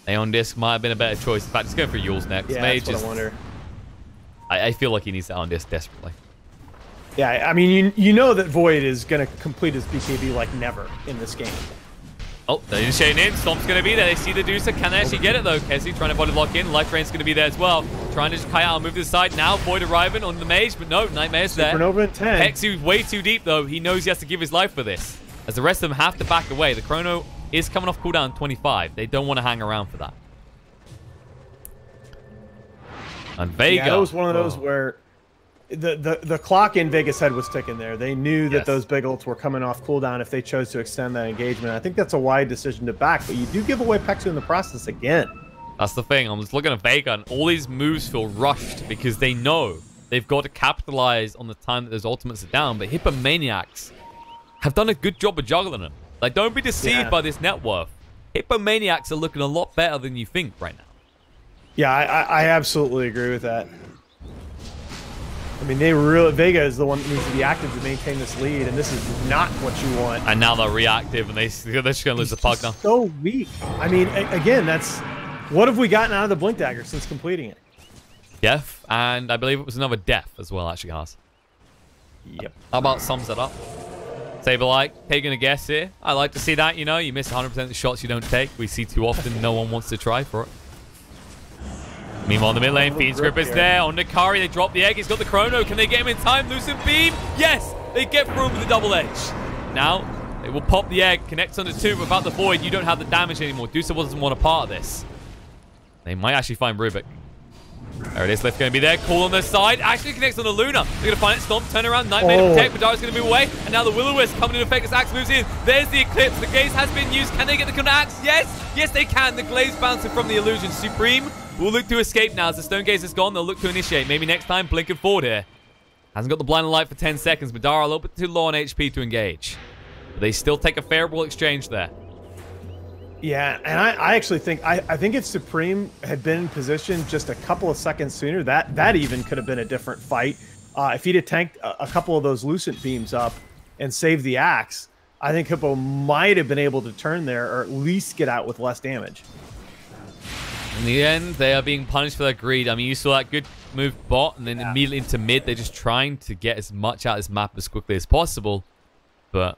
Aeon Disc might have been a better choice. In fact, he's going for Yule's next. Yeah, Mage that's what I wonder. I feel like he needs Aeon Disc desperately. Yeah, I mean, you know that Void is going to complete his BKB like never in this game. Oh, they're initiating in. Stomp's going to be there. They see the Deucer. Can they actually get it, though? Kessie trying to body lock in. Life Drain's going to be there as well. Trying to just kite out and move to the side. Now Void arriving on the Mage, but no, Nightmare's there. Supernova in 10. Hexu's way too deep, though. He knows he has to give his life for this. As the rest of them have to back away. The Chrono is coming off cooldown 25. They don't want to hang around for that. And Vega. Yeah, that was one of those where the clock in Vega's head was ticking there. They knew that those big ults were coming off cooldown if they chose to extend that engagement. I think that's a wide decision to back, but you do give away Pexu in the process again. That's the thing. I'm just looking at Vega, and all these moves feel rushed because they know they've got to capitalize on the time that those ultimates are down. But Hippomaniacs have done a good job of juggling them. Like, don't be deceived by this net worth. Hippomaniacs are looking a lot better than you think right now. Yeah, I absolutely agree with that. I mean, Vega is the one that needs to be active to maintain this lead, and this is not what you want. And now they're reactive, and they're just going to lose the puck now. So weak. I mean, again, what have we gotten out of the Blink Dagger since completing it? Death, and I believe it was another death as well, actually, Nahaz. Yep. How about sums it up? Saberlight, taking a guess here. I like to see that, you know. You miss 100% of the shots you don't take. We see too often no one wants to try for it. Meanwhile, in the mid lane, Fiend's Grip is there. On Nakari, they drop the egg. He's got the chrono. Can they get him in time? Lucent Beam. Yes! They get through with the double edge. Now, they will pop the egg. Connects on the 2 without the void. You don't have the damage anymore. Dusa doesn't want a part of this. They might actually find Rubik. There it is. Lift going to be there. Call on their side. Actually connects on the Luna. They're going to find it. Stomp, turn around. Nightmare to protect. Madara's going to move away. And now the Will-O-Wisp coming in effect as Axe moves in. There's the Eclipse. The Gaze has been used. Can they get the kill to Axe? Yes. Yes, they can. The Glaze bouncing from the illusion. Supreme will look to escape now. As the Stone Gaze is gone, they'll look to initiate. Maybe next time, blinking forward here. Hasn't got the blinding light for 10 seconds. Madara a little bit too low on HP to engage. But they still take a favorable exchange there. Yeah, and I actually think I think if Supreme had been in position just a couple of seconds sooner, that even could have been a different fight. If he'd have tanked a couple of those Lucent Beams up and saved the Axe, I think Hippo might have been able to turn there or at least get out with less damage. In the end, they are being punished for their greed. I mean, you saw that good move bot and then immediately into mid. They're just trying to get as much out of this map as quickly as possible. But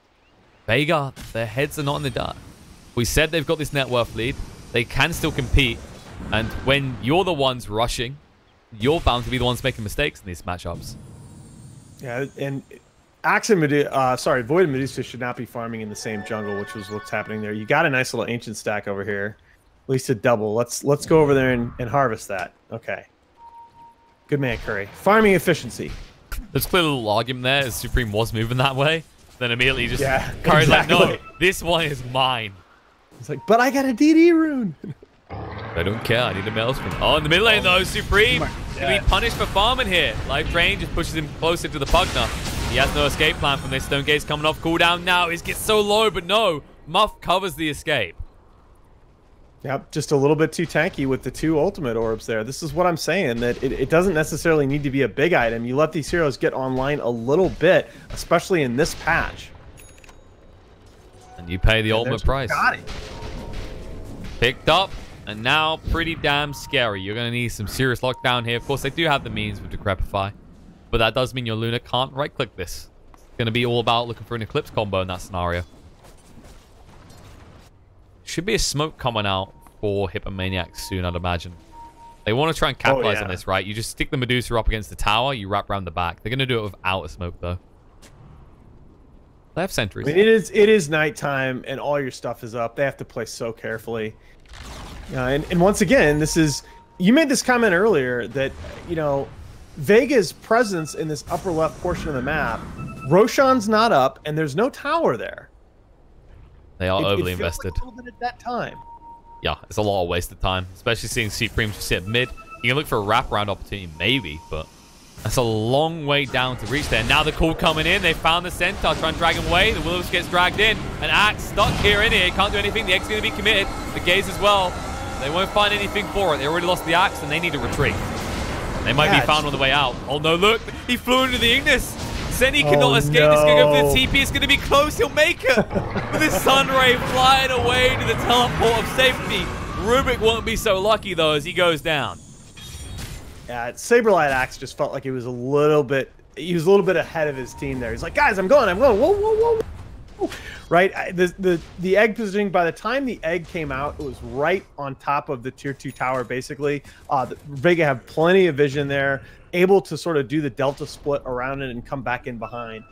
Vega, their heads are not in the dark. We said they've got this net worth lead. They can still compete. And when you're the ones rushing, you're bound to be the ones making mistakes in these matchups. Yeah, and Axe and Void and Medusa should not be farming in the same jungle, which was what's happening there. You got a nice little ancient stack over here. At least a double. Let's go over there and harvest that. Okay. Good man, Curry. Farming efficiency. There's clearly a little argument there as Supreme was moving that way. Then immediately just Curry's exactly. like, no, this one is mine. It's like, but I got a DD rune. I don't care. I need a Maelstrom. Oh, in the mid lane, though, Supreme can be punished for farming here. Life Drain just pushes him closer to the Pugna. He has no escape plan from this. Stone Gaze coming off cooldown now. He gets so low, but no. Muff covers the escape. Yep, just a little bit too tanky with the 2 ultimate orbs there. This is what I'm saying, that it doesn't necessarily need to be a big item. You let these heroes get online a little bit, especially in this patch. And you pay the ultimate price. Got it. Picked up, and now pretty damn scary. You're going to need some serious lockdown here. Of course, they do have the means with Decrepify, but that does mean your Luna can't right-click this. It's going to be all about looking for an Eclipse combo in that scenario. Should be a smoke coming out for Hippomaniacs soon, I'd imagine. They want to try and capitalize on this, right? You just stick the Medusa up against the tower, you wrap around the back. They're going to do it without a smoke, though. They have sentries. I mean, it is nighttime, and all your stuff is up. They have to play so carefully. And once again, this is... You made this comment earlier that, you know, Vega's presence in this upper left portion of the map, Roshan's not up, and there's no tower there. They are overly invested. Like a little bit at that time. Yeah, it's a lot of wasted time, especially seeing Supreme sit mid. You can look for a wraparound opportunity, maybe, but that's a long way down to reach there. Now the call coming in. They found the Centaur, trying to drag him away. The Willows gets dragged in. And Axe stuck here in here. Can't do anything. The Egg's going to be committed. The Gaze as well. They won't find anything for it. They already lost the Axe, and they need to retreat. They might be found on the way out. Oh, no, look. He flew into the Ignis. Zenny cannot escape. No. This is going to go for the TP. It's going to be close. He'll make it. With his Sun Ray flying away to the teleport of safety. Rubik won't be so lucky, though, as he goes down. Yeah, Saberlight Axe just felt like he was a little bit ahead of his team there. He's like, guys, I'm going. Whoa, whoa, whoa, whoa. Right? The egg positioning, by the time the egg came out, it was right on top of the tier 2 tower, basically. Vega had plenty of vision there, able to sort of do the delta split around it and come back in behind.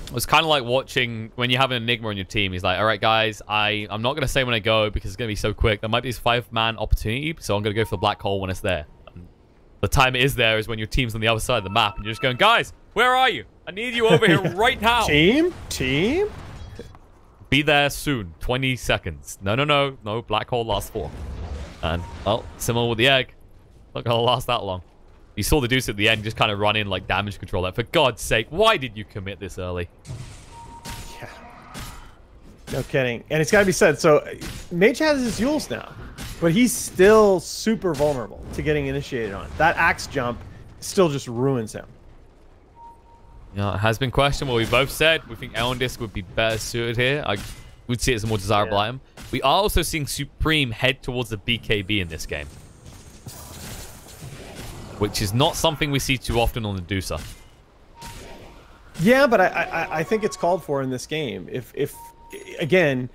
It was kind of like watching when you have an Enigma on your team. He's like, all right, guys, I'm not going to say when I go because it's going to be so quick. There might be this 5-man opportunity, so I'm going to go for the black hole when it's there. And the time it is there is when your team's on the other side of the map, and you're just going, guys, where are you? I need you over here right now. Team? Be there soon. 20 seconds. No, black hole lasts 4. And, well, similar with the egg. Not going to last that long. You saw the Deuce at the end just kind of run in like damage control there. For God's sake, why did you commit this early? Yeah. No kidding. And it's got to be said, so Mage has his Yules now, but he's still super vulnerable to getting initiated on. That Axe jump still just ruins him. Yeah, it has been questionable. We both said we think Elon Disc would be better suited here. I would see it as a more desirable item. We are also seeing Supreme head towards the BKB in this game, which is not something we see too often on the Dusa. Yeah, but I think it's called for in this game. If again,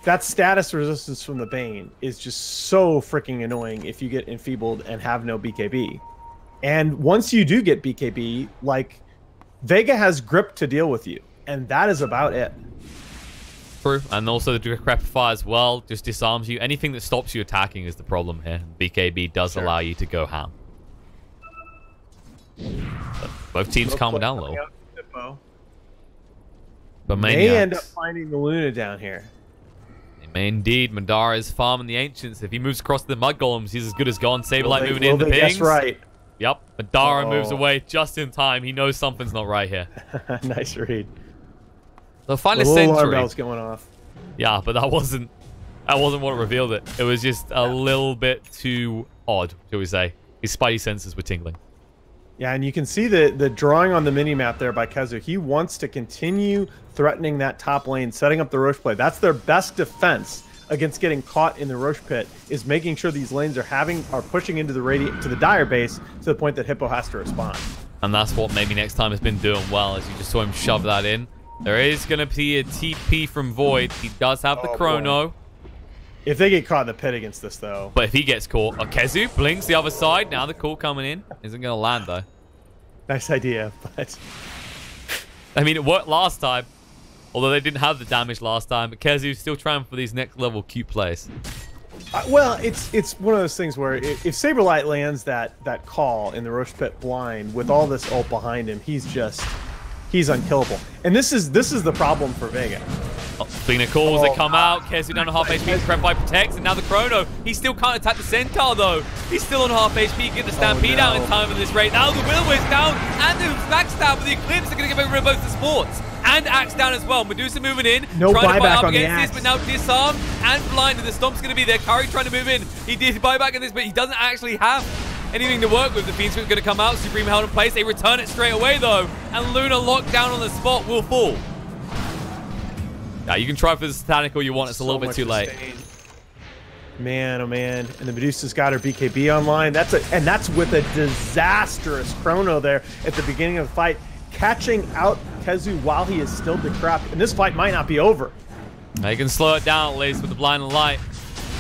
that status resistance from the Bane is just so freaking annoying if you get enfeebled and have no BKB. And once you do get BKB, like, Vega has grip to deal with you, and that is about it. True, and also the Qualifier as well just disarms you. Anything that stops you attacking is the problem here. BKB does allow you to go ham. But both teams calming down a little. But may end up finding the Luna down here. They may indeed. Madara is farming the Ancients. If he moves across the Mud Golems, he's as good as gone. Saberlight moving in the pings. That's right. Yep. Madara moves away just in time. He knows something's not right here. Nice read. So finally, the little Sentry. alarm bell's going off. Yeah, but that wasn't what revealed it. It was just a little bit too odd, shall we say. His spidey senses were tingling. Yeah, and you can see the drawing on the mini-map there by Kezu. He wants to continue threatening that top lane, setting up the Roche play. That's their best defense against getting caught in the Roche pit, is making sure these lanes are pushing into the Dire base to the point that Hippo has to respond. And that's what maybe next time has been doing well, as you just saw him shove that in. There is going to be a TP from Void. He does have the Chrono. Boy. If they get caught in the pit against this, though. But if he gets caught, Kezu blinks the other side. Now the call coming in. Isn't going to land, though. Nice idea, but... I mean, it worked last time. Although they didn't have the damage last time. But Kezu's still trying for these next level cute plays. Well, it's one of those things where if Saberlight lands that call in the Roche pit blind with all this ult behind him, he's unkillable. And this is the problem for Vega. Speaking of calls that come out, Kezu down to half HP, Prep protects, and now the Chrono. He still can't attack the Centaur, though. He's still on half HP, get the Stampede out in time in this raid. Now the Will-O-Wisp down, and the Backstab with the Eclipse are going to get rid of both the sports. And Axe down as well. Medusa moving in, no trying to buy buyback up on the against Axe. this, but now disarmed and blinded. The Stomp's going to be there. Curry trying to move in. He did buy back in this, but he doesn't actually have anything to work with. The Fiend's going to come out. Supreme held in place. They return it straight away, though. And Luna locked down on the spot will fall. Yeah, you can try for the Satanic all you want. It's a little bit too late. Man, oh man. And the Medusa's got her BKB online. That's with a disastrous Chrono there at the beginning of the fight, catching out Kezu while he is still decrepit. And this fight might not be over. They can slow it down at least with the blind and light.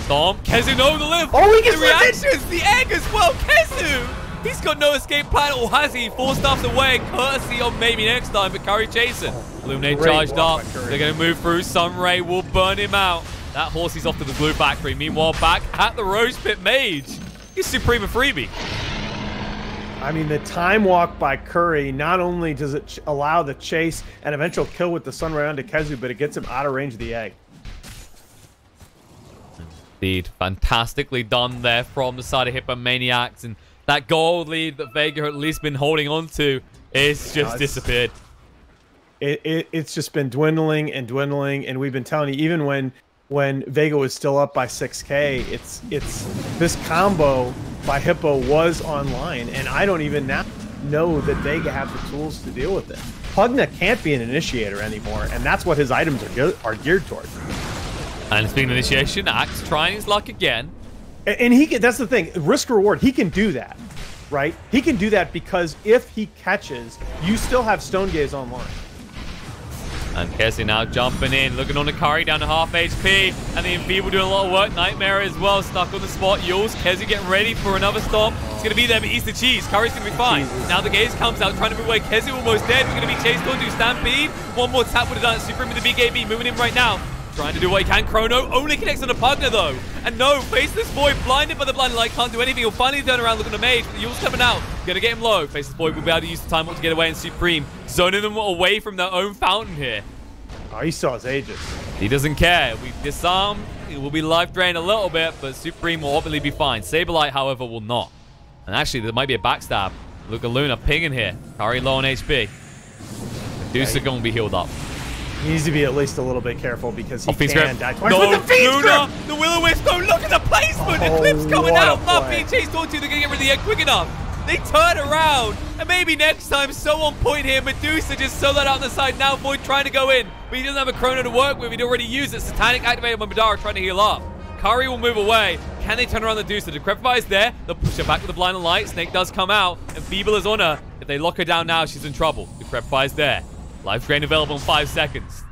Stomp. Kezu, no, the lift. Oh, he gets the reactions. The egg as well. Kezu. He's got no escape plan, or has he? 4 stuffs away, courtesy of maybe next time, but Curry chasing. Illuminate charged up. They're going to move through. Sunray will burn him out. That horse is off to the Blue Factory. Meanwhile, back at the Rose Pit Mage. He's Supreme a freebie. I mean, the time walk by Curry, not only does it allow the chase and eventual kill with the Sunray onto Kezu, but it gets him out of range of the egg. Indeed. Fantastically done there from the side of Hippomaniacs. And that gold lead that Vega at least been holding on to is just disappeared. It's just been dwindling and dwindling, and we've been telling you, even when Vega was still up by 6K, it's this combo by Hippo was online, and I don't even now know that Vega have the tools to deal with it. Pugna can't be an initiator anymore, and that's what his items are geared towards. And speaking of initiation, Axe trying his luck again. And that's the thing, risk reward, he can do that, right? He can do that because if he catches, you still have Stone Gaze online. And Kessie now jumping in, looking on the Curry down to half HP. And the Enfeeble doing a lot of work. Nightmare as well, stuck on the spot. Yules, Kessie getting ready for another stomp. It's going to be there, but eats the cheese. Curry's going to be fine. Now the Gaze comes out, trying to move away. Kessie almost dead. We're going to be chased on to Stampede. One more tap would have done it. Supreme with the BKB, moving in right now. Trying to do what he can. Chrono only connects on a Pugna, though. And no, Faceless Boy blinded by the blind light, can't do anything. He'll finally turn around, looking at Mage. The Yule's coming out. Gonna get him low. Faceless Boy will be able to use the time to get away, and Supreme zoning them away from their own fountain here. Oh, he still has Aegis. He doesn't care. We disarm. It will be life drained a little bit, but Supreme will obviously be fine. Saberlight, however, will not. And actually, there might be a backstab. Look at Luna pinging here. Curry low on HP. Medusa going to be healed up. He needs to be at least a little bit careful because he can die twice no, with the Luna, the Will-O-Wisp. Don't look at the placement. The clip's coming out. Not being chased onto. They're going to get rid of the egg quick enough. They turn around. And maybe next time, so on point here. Medusa just soloed out on the side. Now Void trying to go in. But he doesn't have a Chrono to work with. He'd already used it. Satanic activated by Madara trying to heal up. Curry will move away. Can they turn around the Medusa? The Decrepify is there. They'll push her back with the Blind and Light. Snake does come out. And Feeble is on her. If they lock her down now, she's in trouble. Decrepify is there. Life drain available in 5 seconds.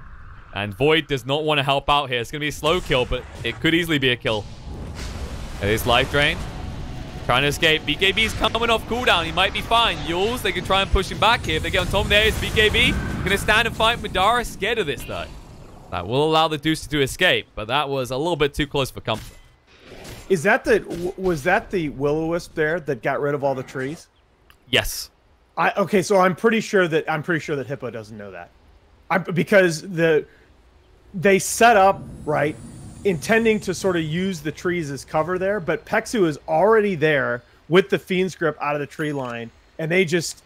And Void does not want to help out here. It's going to be a slow kill, but it could easily be a kill. It is life drain. Trying to escape. BKB's coming off cooldown. He might be fine. Yules, they can try and push him back here. If they get on top of there, it's BKB. Going to stand and fight. Madara scared of this, though. That will allow the Deucer to escape, but that was a little bit too close for comfort. Was that the Will-O-Wisp there that got rid of all the trees? Yes. Okay, so I'm pretty sure that Hippo doesn't know that. Because they set up, right, intending to sort of use the trees as cover there, but Pexu is already there with the Fiend's Grip out of the tree line, and they just...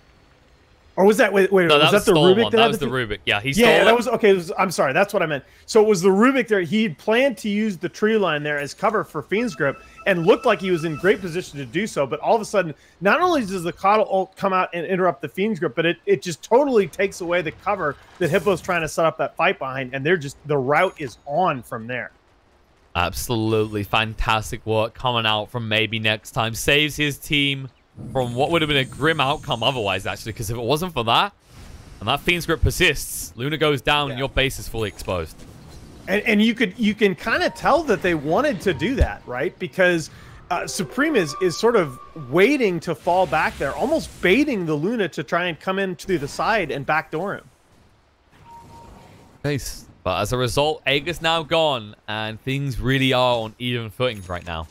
Or was that... Wait, no, was that the Rubik? That was the Rubik. Yeah, he stole it. That was... Okay, I'm sorry, that's what I meant. So it was the Rubik there. He had planned to use the tree line there as cover for Fiend's Grip, and looked like he was in great position to do so, but all of a sudden, not only does the Coddle ult come out and interrupt the Fiend's Grip, but it just totally takes away the cover that Hippo's trying to set up that fight behind, and the route is on from there. Absolutely fantastic work coming out from Maybe Next Time. Saves his team from what would have been a grim outcome otherwise, actually, because if it wasn't for that, and that Fiend's Grip persists, Luna goes down and your base is fully exposed. And you can kind of tell that they wanted to do that, right? Because Supreme is sort of waiting to fall back there, almost baiting the Luna to try and come in to the side and backdoor him. Nice. But as a result, Aegis now gone, and things really are on even footing right now.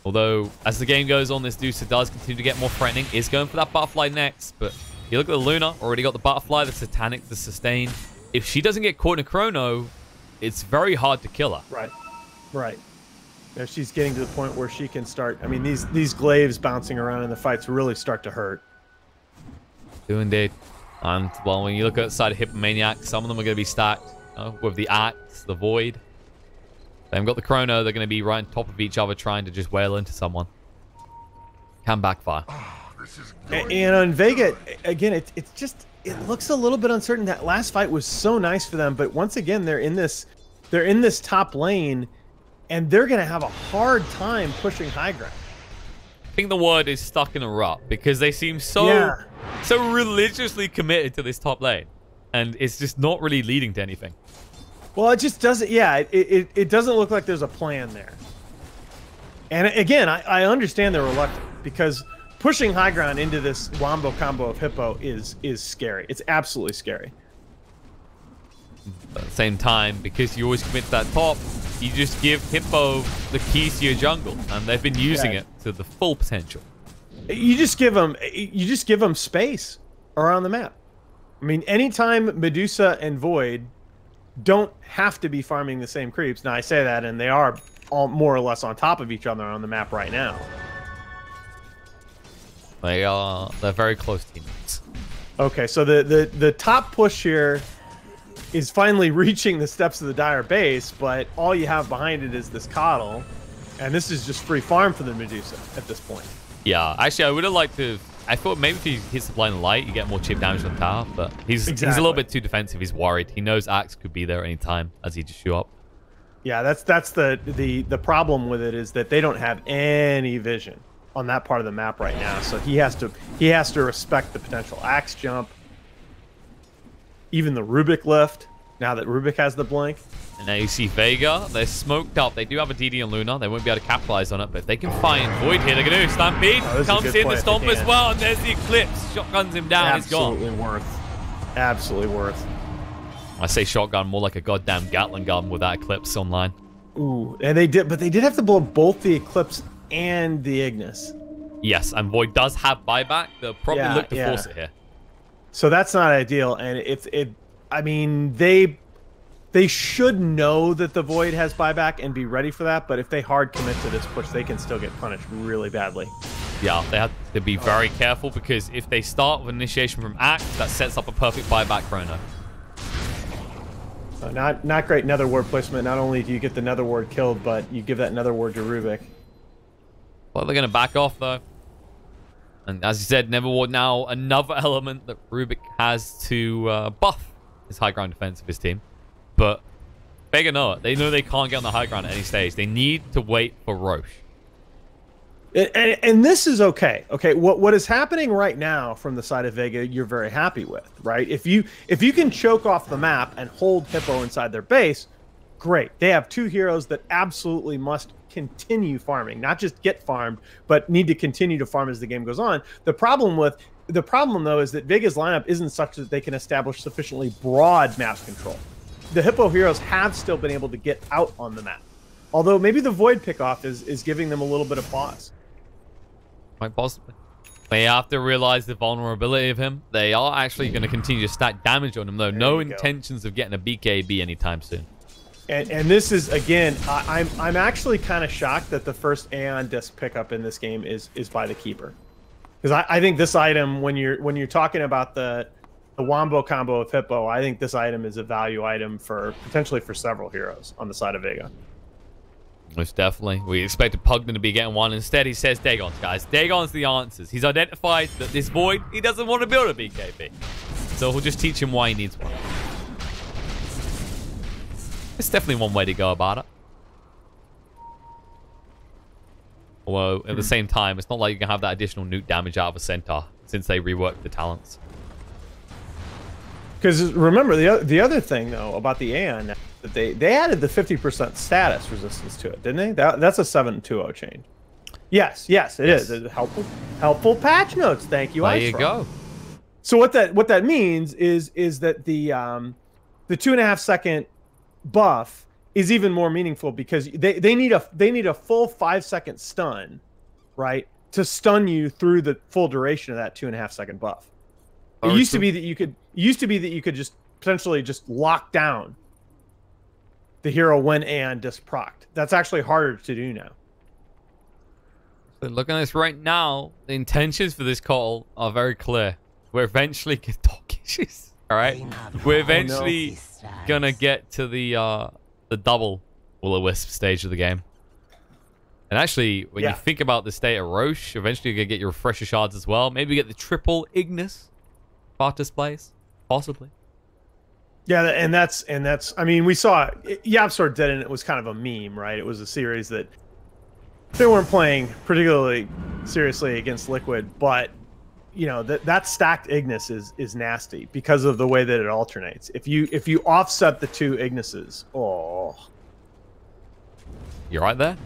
Although, as the game goes on, this Deucer does continue to get more threatening. Is going for that Butterfly next, but you look at the Luna, already got the Butterfly, the Satanic, the Sustain. If she doesn't get caught in a Chrono, it's very hard to kill her. Right. If she's getting to the point where she can start... I mean, these glaives bouncing around in the fights really start to hurt. Do indeed. And, well, when you look outside of Hippomaniacs, some of them are going to be stacked. With the Axe, the Void. They've got the Chrono. They're going to be right on top of each other trying to just wail into someone. Can backfire. And on Vega, again, it's just... It looks a little bit uncertain. That last fight was so nice for them, but once again, they're in this top lane, and they're going to have a hard time pushing high ground. I think the word is stuck in a rut because they seem so religiously committed to this top lane. And it's just not really leading to anything. Well, it just doesn't... Yeah, it doesn't look like there's a plan there. And again, I understand they're reluctant because pushing high ground into this wombo combo of Hippo is scary. It's absolutely scary. But at the same time, because you always commit to that top, you just give Hippo the keys to your jungle, and they've been using it to the full potential. You just give them space around the map. I mean, anytime Medusa and Void don't have to be farming the same creeps. Now, I say that, and they are all more or less on top of each other on the map right now. They're very close teammates. Okay, so the top push here is finally reaching the steps of the Dire base, but all you have behind it is this Coddle, and this is just free farm for the Medusa at this point. Yeah, actually, I would have liked to... I thought maybe if he hits the blind light, you get more chip damage on tower, but he's a little bit too defensive. He's worried. He knows Axe could be there anytime as he just show up. Yeah, that's the problem with it is that they don't have any vision on that part of the map right now. So he has to respect the potential Axe jump, even the Rubik lift. Now that Rubik has the blink. And now you see Vega. They're smoked up. They do have a DD on Luna. They won't be able to capitalize on it, but if they can find Void here, they're going to Stampede. Comes in the stomp as well, and there's the Eclipse. Shotguns him down. Absolutely He's gone. Absolutely worth. I say shotgun, more like a goddamn Gatling gun with that Eclipse online. Ooh, and they did have to blow both the Eclipse and the Ignis. Yes, and Void does have buyback. They'll probably look to force it here. So that's not ideal, and I mean, they should know that the Void has buyback and be ready for that, but if they hard commit to this push, they can still get punished really badly. Yeah, they have to be very careful, because if they start with initiation from Axe, that sets up a perfect buyback chrono. Not great Nether Ward placement. Not only do you get the Nether Ward killed, but you give that Nether Ward to Rubik. Well, they're going to back off, though. And as you said, Nether Ward now another element that Rubik has to buff his high ground defense of his team. But Vega know it. They know they can't get on the high ground at any stage. They need to wait for Roche. And this is okay. Okay, what is happening right now from the side of Vega, you're very happy with, right? If you can choke off the map and hold Hippo inside their base, great. They have two heroes that absolutely must continue farming, not just get farmed, but need to continue to farm as the game goes on. The problem though is that Vega's lineup isn't such that they can establish sufficiently broad map control. The Hippo heroes have still been able to get out on the map, although maybe the Void pickoff is giving them a little bit of pause. Quite possibly. They have to realize the vulnerability of him. They are actually going to continue to stack damage on him, though. No intentions of getting a BKB anytime soon. And this is, again, I'm actually kind of shocked that the first Aeon disc pickup in this game is by the Keeper, because I think this item, when you're talking about the Wombo combo of Hippo, I think this item is a value item for potentially for several heroes on the side of Vega. Most definitely. We expected Pugden to be getting one. Instead, he says Dagon's, guys. Dagon's the answers. He's identified that this Void, he doesn't want to build a BKB. So we'll just teach him why he needs one. It's definitely one way to go about it. Although, at the same time, it's not like you can have that additional nuke damage out of a Centaur since they reworked the talents. Because remember, the other thing, though, about the Aeon, that they added the 50% status resistance to it, didn't they? That's a 7.20 change. Yes, it is. It's helpful patch notes. Thank you. There you go. So what that means is that the 2.5 second buff is even more meaningful, because they need a full 5 second stun, right, to stun you through the full duration of that 2.5 second buff. It used to be that you could just potentially just lock down the hero when Aeon disc procced. That's actually harder to do now. But looking at this right now, the intentions for this call are very clear. We're eventually issues. All right, we're eventually gonna get to the double Will-O-Wisp stage of the game. And actually, when you think about the state of Roche, eventually you're gonna get your refresher shards as well. Maybe get the triple Ignis Spartus plays, possibly. Yeah, and that's I mean, we saw YapSword did it, and it was kind of a meme, right? It was a series that they weren't playing particularly seriously against Liquid, but you know, that stacked Ignis is nasty because of the way that it alternates. If you offset the two Ignises, oh, you're right there.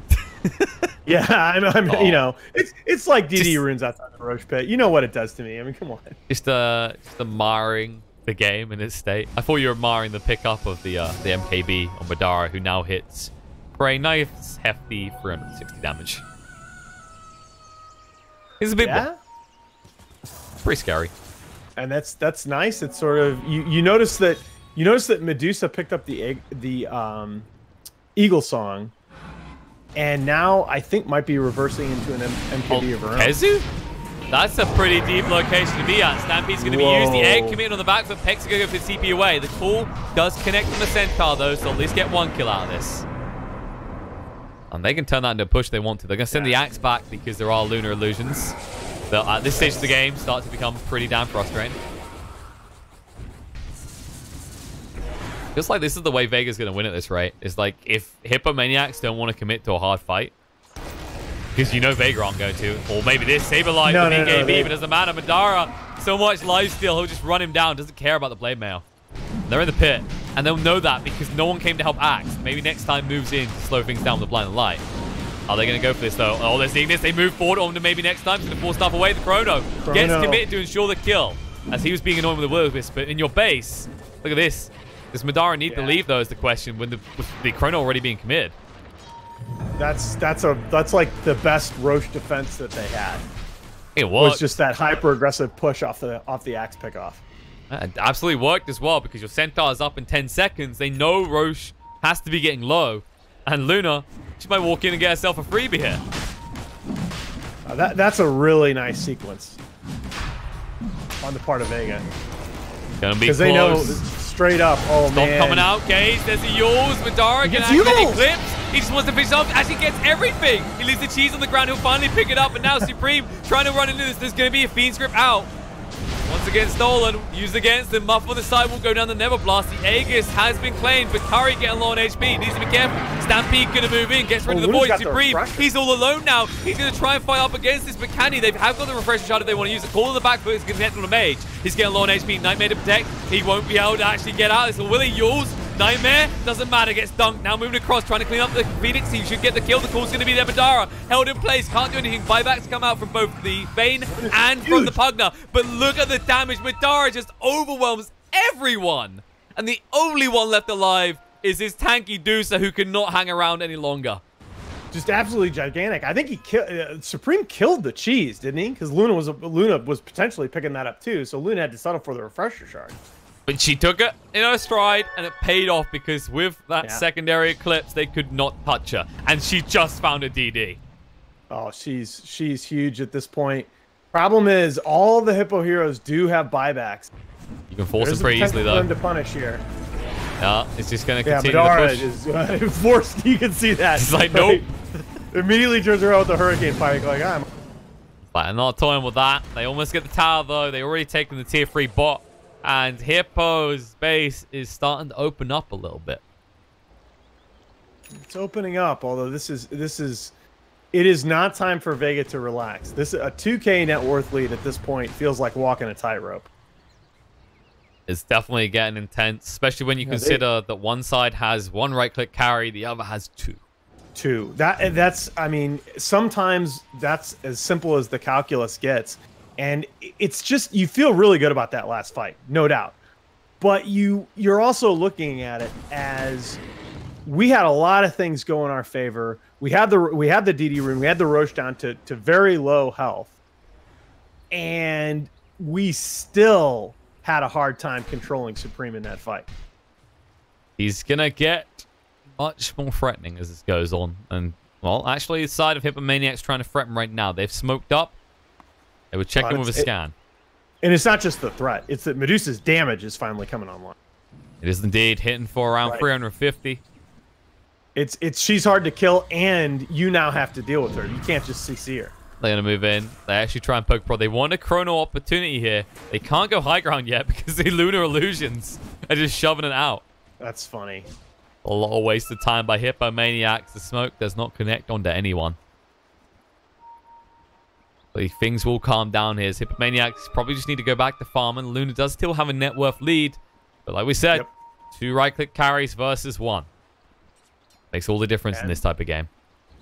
Yeah, I'm you know, it's like DD runes outside the Roche pit. You know what it does to me. I mean, come on. Just admiring the game in its state. I thought you were admiring the pickup of the MKB on Madara, who now hits for a nice hefty 360 damage. He's a big one. Pretty scary. And that's nice. It's sort of you notice that Medusa picked up the Eagle Song, and now I think might be reversing into an MKB of her own. Pezu? That's a pretty deep location to be at. Stampede's going to be used. The egg committed on the back foot. Peck's going to go for the TP away. The call does connect on the Centaur, though, so at least get one kill out of this. And they can turn that into a push if they want to. They're going to send the axe back because there are lunar illusions that at this stage of the game start to become pretty damn frustrating. Feels like this is the way Vega's going to win at this rate. It's like if Hippomaniacs don't want to commit to a hard fight, because you know Vega aren't going to. Or maybe this Saberlight with BKB, but doesn't matter. Madara, so much lifesteal, he'll just run him down. Doesn't care about the blade mail. They're in the pit, and they'll know that because no one came to help Axe. Maybe next time moves in to slow things down with the blind light. Are they going to go for this, though? Oh, they're seeing this. They move forward on to maybe next time. He's going to force stuff away. The Chrono gets committed to ensure the kill, as he was being annoyed with the Will-O-Wisp. But in your base, look at this. Does Madara need to leave, though, is the question, with the Chrono already being committed? That's like the best Roche defense that they had. It was just that hyper aggressive push off the axe pickoff. It absolutely worked as well, because your Centaur is up in 10 seconds. They know Roche has to be getting low, and Luna, she might walk in and get herself a freebie here. That's a really nice sequence on the part of Vega. Gonna be because they know straight up. Oh Stop man, coming out, Gaze. There's the Yules. Madara can actually clips. He just wants to finish off. Actually gets everything. He leaves the cheese on the ground. He'll finally pick it up. And now Supreme trying to run into this. There's going to be a Fiend's Grip out. Once getting stolen. Used against them. Muff on the side will go down the Never Blast. The Aegis has been claimed, but Curry getting low on HP. Needs to be careful. Stampede going to move in. Gets rid of the Void. Supreme. He's all alone now. He's going to try and fight up against this, but can he? They have got the refresher shot if they want to use it. Call on the back foot is going to connect on a mage. He's getting low on HP. Nightmare to protect. He won't be able to actually get out. It's a Willie Yules. Nightmare doesn't matter, gets dunked. Now moving across, trying to clean up the Phoenix. He should get the kill. The call's going to be there. Madara held in place, can't do anything. Buybacks come out from both the Bane and from the Pugna. But look at the damage. Madara just overwhelms everyone. And the only one left alive is his tanky Dusa, who cannot hang around any longer. Just absolutely gigantic. I think he killed Supreme killed the cheese, didn't he? Because Luna was potentially picking that up too. So Luna had to settle for the refresher shard. But she took it in her stride, and it paid off because with that secondary eclipse, they could not touch her. And she just found a DD. Oh, she's huge at this point. Problem is, all the Hippo heroes do have buybacks. You can force them pretty easily, though. There's a potential for him to punish here. Yeah, it's just going to continue Madara to push. is forced. You can see that. She's like, nope. Immediately turns around with the Hurricane Pike, like, I'm... But not toying with that. They almost get the tower, though. They already taken the tier 3 bot. And Hippo's base is starting to open up a little bit. It's opening up, although it is not time for Vega to relax. This a 2K net worth lead at this point feels like walking a tightrope. It's definitely getting intense, especially when you consider that one side has one right-click carry, the other has two. That's I mean, sometimes that's as simple as the calculus gets. And it's just, you feel really good about that last fight, no doubt. But you're also looking at it as we had a lot of things go in our favor. We had the DD rune, we had the Roche down to very low health. And we still had a hard time controlling Supreme in that fight. He's going to get much more threatening as this goes on. And, well, actually, the side of Hippomaniacs trying to threaten right now. They've smoked up. They were checking with a scan. And it's not just the threat. It's that Medusa's damage is finally coming online. It is indeed hitting for around 350. She's hard to kill, and you now have to deal with her. You can't just CC her. They're going to move in. They actually try and poke pro. They want a chrono opportunity here. They can't go high ground yet because the lunar illusions are just shoving it out. That's funny. A lot of wasted time by Hippomaniacs. The smoke does not connect onto anyone. But things will calm down here. Hippomaniacs probably just need to go back to farm, and Luna does still have a net worth lead. But like we said, 2 right-click carries versus 1. Makes all the difference in this type of game.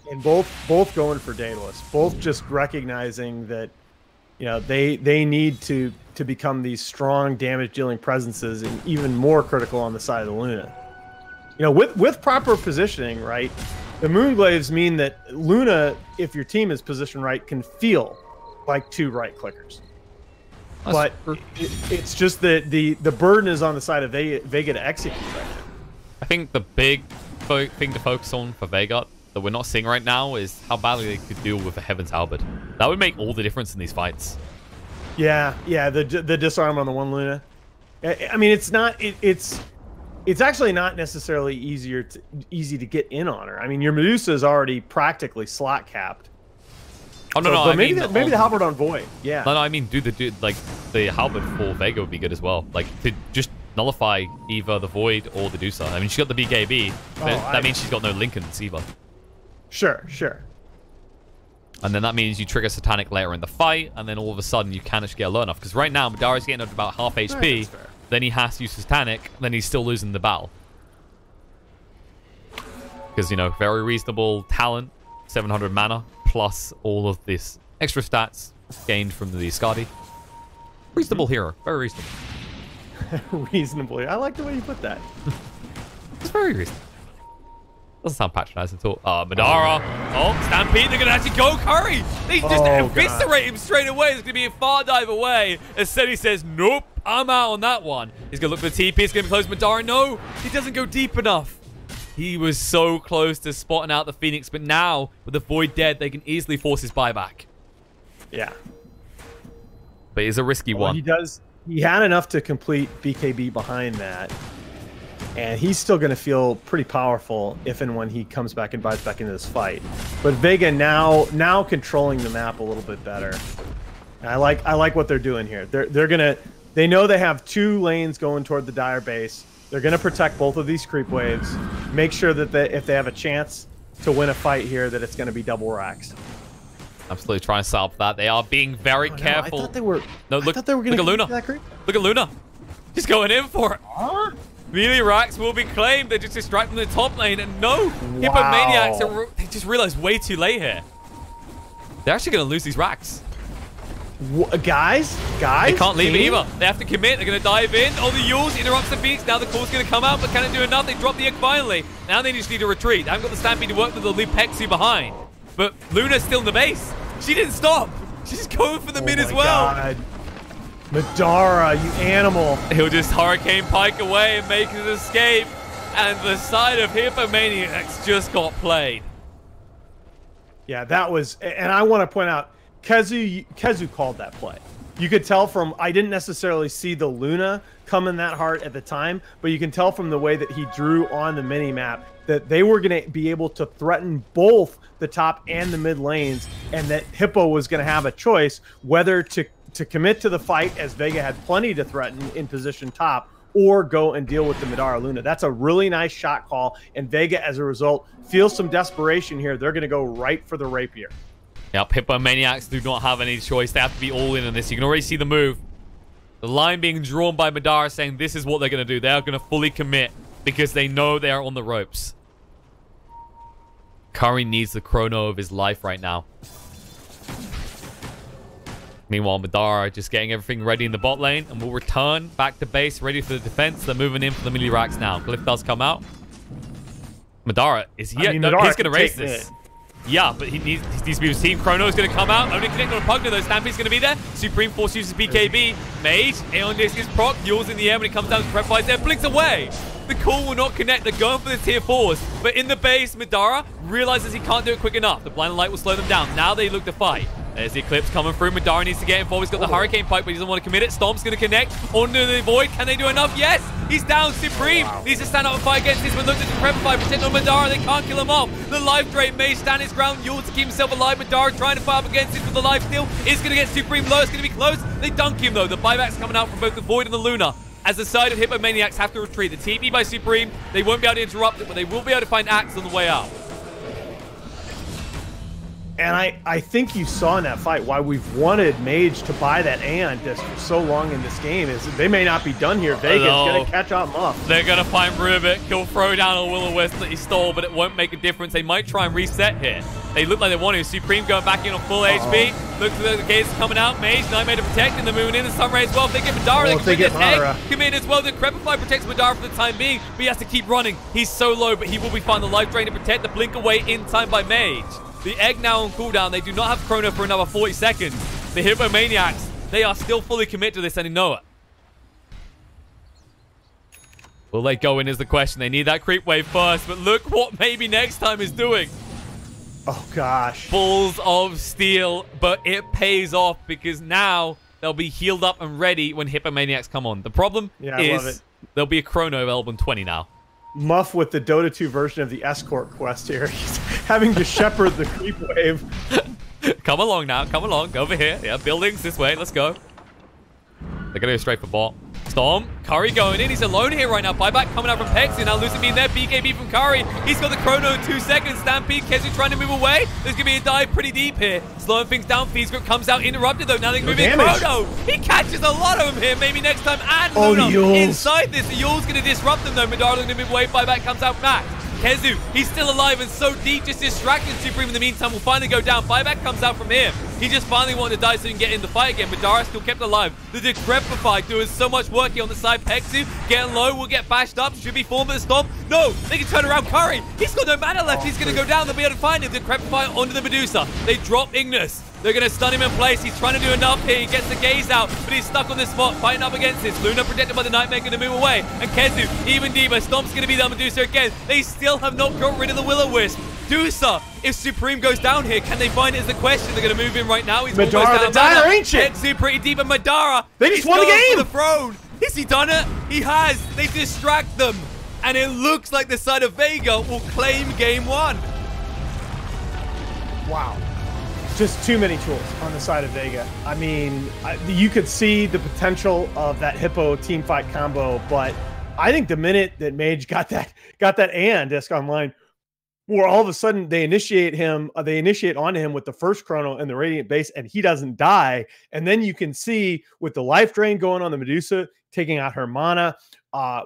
And both going for Daedalus. Both just recognizing that, you know, they need to become these strong damage-dealing presences, and even more critical on the side of the Luna. You know, with proper positioning, right? The Moonglaves mean that Luna, if your team is positioned right, can feel like 2 right clickers. But it's just that the burden is on the side of Vega to execute right now. I think the big thing to focus on for Vega that we're not seeing right now is how badly they could deal with a Heaven's Halberd. That would make all the difference in these fights. Yeah, the disarm on the one Luna. I mean, it's actually not necessarily easy to get in on her. I mean, your Medusa is already practically slot capped. Oh no, but maybe the halberd on Void. Yeah. No, I mean, like the halberd for Vega would be good as well. Like to just nullify either the Void or the Dusa. I mean, she's got the BKB, but that means she's got no Lincolns either. Sure. And then that means you trigger Satanic later in the fight, and then all of a sudden you can't actually get low enough. Because right now, Madara's getting up about half HP. Then he has to use Satanic, then he's still losing the battle. Because, you know, very reasonable talent, 700 mana, plus all of this extra stats gained from the Skadi. Reasonable hero. Very reasonable. Reasonably. I like the way you put that. It's very reasonable. Doesn't sound patronizing at all. Madara. Oh, Stampede. They're going to actually go Curry. They just eviscerate him straight away. It's going to be a far dive away. As Seti says, nope, I'm out on that one. He's going to look for the TP. It's going to be close. Madara, no. He doesn't go deep enough. He was so close to spotting out the Phoenix. But now, with the Void dead, they can easily force his buyback. Yeah. But it's a risky one. He had enough to complete BKB behind that. And he's still going to feel pretty powerful if and when he comes back and buys back into this fight. But Vega now controlling the map a little bit better. And I like what they're doing here. They're gonna They know they have 2 lanes going toward the Dire base. They're going to protect both of these creep waves. Make sure that if they have a chance to win a fight here, that it's going to be double racks. Absolutely trying to solve that. They are being very careful. I thought they were. No, look, I thought they were going to look at Luna. Look at Luna. He's going in for it. Huh? Melee racks will be claimed. They're just distracting the top lane. And no, Wow. Hippomaniacs, they just realized way too late here. They're actually going to lose these racks. Guys, they can't leave it either. They have to commit. They're going to dive in. Oh, the Yules interrupts the Phoenix. Now the call's going to come out, but can it do enough? They drop the egg finally. Now they just need to retreat. They haven't got the Stampede to work with. They'll leave Pexu behind. But Luna's still in the base. She didn't stop. She's going for the mid as well. God. Madara, you animal. He'll just Hurricane Pike away and make his escape. And the side of Hippomaniacs just got played. Yeah, that was... And I want to point out, Kezu called that play. You could tell from... I didn't necessarily see the Luna coming that hard at the time, but you can tell from the way that he drew on the mini-map that they were going to be able to threaten both the top and the mid lanes, and that Hippo was going to have a choice whether to commit to the fight, as Vega had plenty to threaten in position top, or go and deal with the Madara Luna. That's a really nice shot call, and Vega, as a result, feels some desperation here. They're going to go right for the Rapier. Yep, Hippomaniacs do not have any choice. They have to be all in on this. You can already see the move. The line being drawn by Madara saying this is what they're going to do. They are going to fully commit because they know they are on the ropes. Curry needs the chrono of his life right now. Meanwhile, Madara just getting everything ready in the bot lane, and will return back to base, ready for the defense. They're moving in for the melee racks now. Glyph does come out. Madara, is he? I mean, no, Madara he's going to race can take this. mid. Yeah, but he needs to be his team. Chrono is going to come out. Only connect on a Pugna, though. Stampede's going to be there. Supreme Force uses BKB. Mage, Aeon Disc is proc. Yule's in the air when it comes down to prep fights there. Blinks away. The call will not connect. They're going for the tier 4s. But in the base, Madara realizes he can't do it quick enough. The blinding light will slow them down. Now they look to fight. There's the Eclipse coming through. Madara needs to get involved. He's got the Hurricane Pike, but he doesn't want to commit it. Stomp's going to connect onto the Void. Can they do enough? Yes! He's down. Supreme needs to stand up and fight against this, but look at the Prepify. Protect on Madara. They can't kill him off. The Life Drain may stand his ground. Yule to keep himself alive. Madara trying to fight up against it with the life steal. Is going to get Supreme low. It's going to be close. They dunk him, though. The buyback's coming out from both the Void and the Luna. As the side of Hippomaniacs have to retreat. The TP by Supreme, they won't be able to interrupt it, but they will be able to find Axe on the way out. And I think you saw in that fight why we've wanted Mage to buy that Aeon Disc for so long in this game is that they may not be done here. Vega's going to catch up Muff. They're going to find Rubik. He'll throw down a Will-O-Wisp that he stole, but it won't make a difference. They might try and reset here. They look like they want to. Supreme going back in on full HP. Looks like the gates coming out. Mage, Nightmare to protect, and they're moving in. The Sunray as well. If they get Madara, they can bring this egg. Come in as well. The Crepify protects Madara for the time being, but he has to keep running. He's so low, but he will be fine. The Life Drain to protect. The blink away in time by Mage. The egg now on cooldown. They do not have chrono for another 40 seconds. The Hippomaniacs, they are still fully committed to this and they know it. Will they go in is the question. They need that creep wave first, but look what maybe next time is doing. Oh, gosh. Balls of steel, but it pays off because now they'll be healed up and ready when Hippomaniacs come on. The problem is there'll be a chrono available in 20 now. Muff with the Dota 2 version of the escort quest here. He's having to shepherd the creep wave. Come along now. Come along. Over here. Yeah, buildings this way. Let's go. They're going to go straight for bot. Storm. Curry going in. He's alone here right now. Buyback coming out from Pexi. Now Lucy being there. BKB from Curry. He's got the chrono in 2 seconds. Stampede. Kezu trying to move away. There's going to be a dive pretty deep here. Slowing things down. Feeds Grip comes out. Interrupted though. Now they can move in. Chrono. He catches a lot of them here. Maybe next time. And Luna inside this. Yule's going to disrupt them though. Madara going to move away. Buyback comes out. Max. Kezu, he's still alive and so deep, just distracting Supreme in the meantime will finally go down. Buyback comes out from him. He just finally wanted to die so he can get in the fight again. Madara still kept alive. The Decrepify doing so much work here on the side. Pexu getting low, will get bashed up. Should be formed, but the Stomp. No, they can turn around Curry. He's got no mana left. He's going to go down. They'll be able to find him. Decrepify onto the Medusa. They drop Ignis. They're going to stun him in place. He's trying to do enough here. He gets the gaze out, but he's stuck on this spot, fighting up against this. Luna protected by the Nightmare, going to move away. And Kezu, even deeper. Stomp's going to be the Medusa again. They still have not got rid of the Will-O-Wisp. Dusa, if Supreme goes down here, can they find it is the question. They're going to move in right now. He's Madara, the Dire Ancient. Kezu pretty deep, and Madara. They just won the game. For the throne. Has he done it? He has. They distract them. And it looks like the side of Vega will claim game 1. Wow. just too many tools on the side of Vega. I mean, you could see the potential of that Hippo team fight combo, but I think the minute that Mage got that Aeon disc online, where all of a sudden they initiate onto him with the first chrono and the Radiant Base, and he doesn't die. And then you can see with the life drain going on the Medusa, taking out her mana,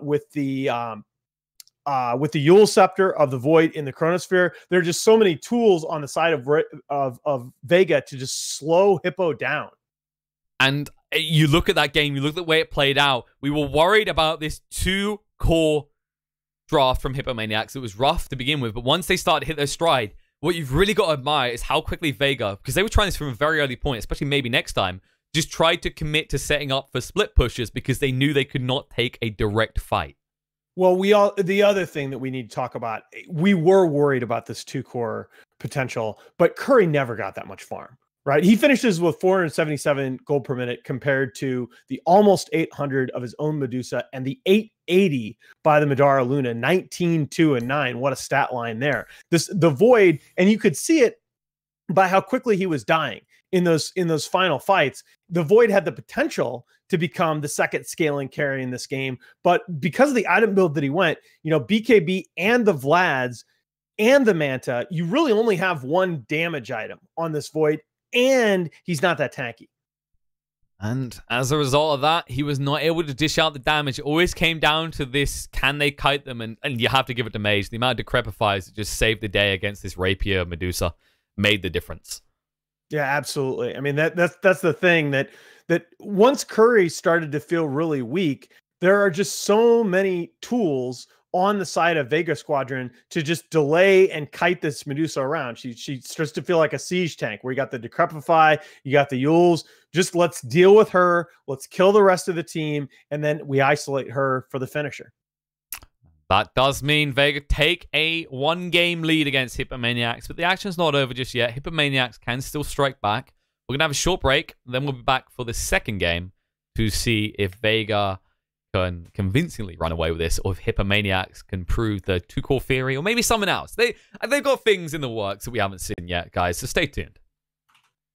with the Yule Scepter of the Void in the Chronosphere. There are just so many tools on the side of Vega to just slow Hippo down. And you look at that game, you look at the way it played out. We were worried about this 2-core draft from Hippomaniacs. It was rough to begin with, but once they started to hit their stride, what you've really got to admire is how quickly Vega, because they were trying this from a very early point, especially maybe next time, just tried to commit to setting up for split pushes because they knew they could not take a direct fight. Well, the other thing that we need to talk about, we were worried about this 2-core potential, but Curry never got that much farm, right? He finishes with 477 gold per minute compared to the almost 800 of his own Medusa and the 880 by the Madara Luna, 19, 2, and 9. What a stat line there. The Void, and you could see it by how quickly he was dying in those final fights. The Void had the potential to become the second scaling carry in this game, but because of the item build that he went, BKB and the Vlads and the Manta, you really only have one damage item on this Void, and he's not that tanky. And as a result of that, he was not able to dish out the damage. It always came down to this, can they kite them? And you have to give it to Mage. The amount of Decrepifiers that just saved the day against this Rapier Medusa made the difference. Yeah, absolutely. I mean, that's the thing that once Curry started to feel really weak, there are just so many tools on the side of Vega Squadron to just delay and kite this Medusa around. She starts to feel like a siege tank where you got the Decrepify, you got the Yules. Just let's deal with her. Let's kill the rest of the team. And then we isolate her for the finisher. That does mean Vega take a 1-game lead against Hippomaniacs, but the action's not over just yet. Hippomaniacs can still strike back. We're going to have a short break, then we'll be back for the second game to see if Vega can convincingly run away with this, or if Hippomaniacs can prove the 2-core theory, or maybe someone else. They've got things in the works that we haven't seen yet, guys, so stay tuned.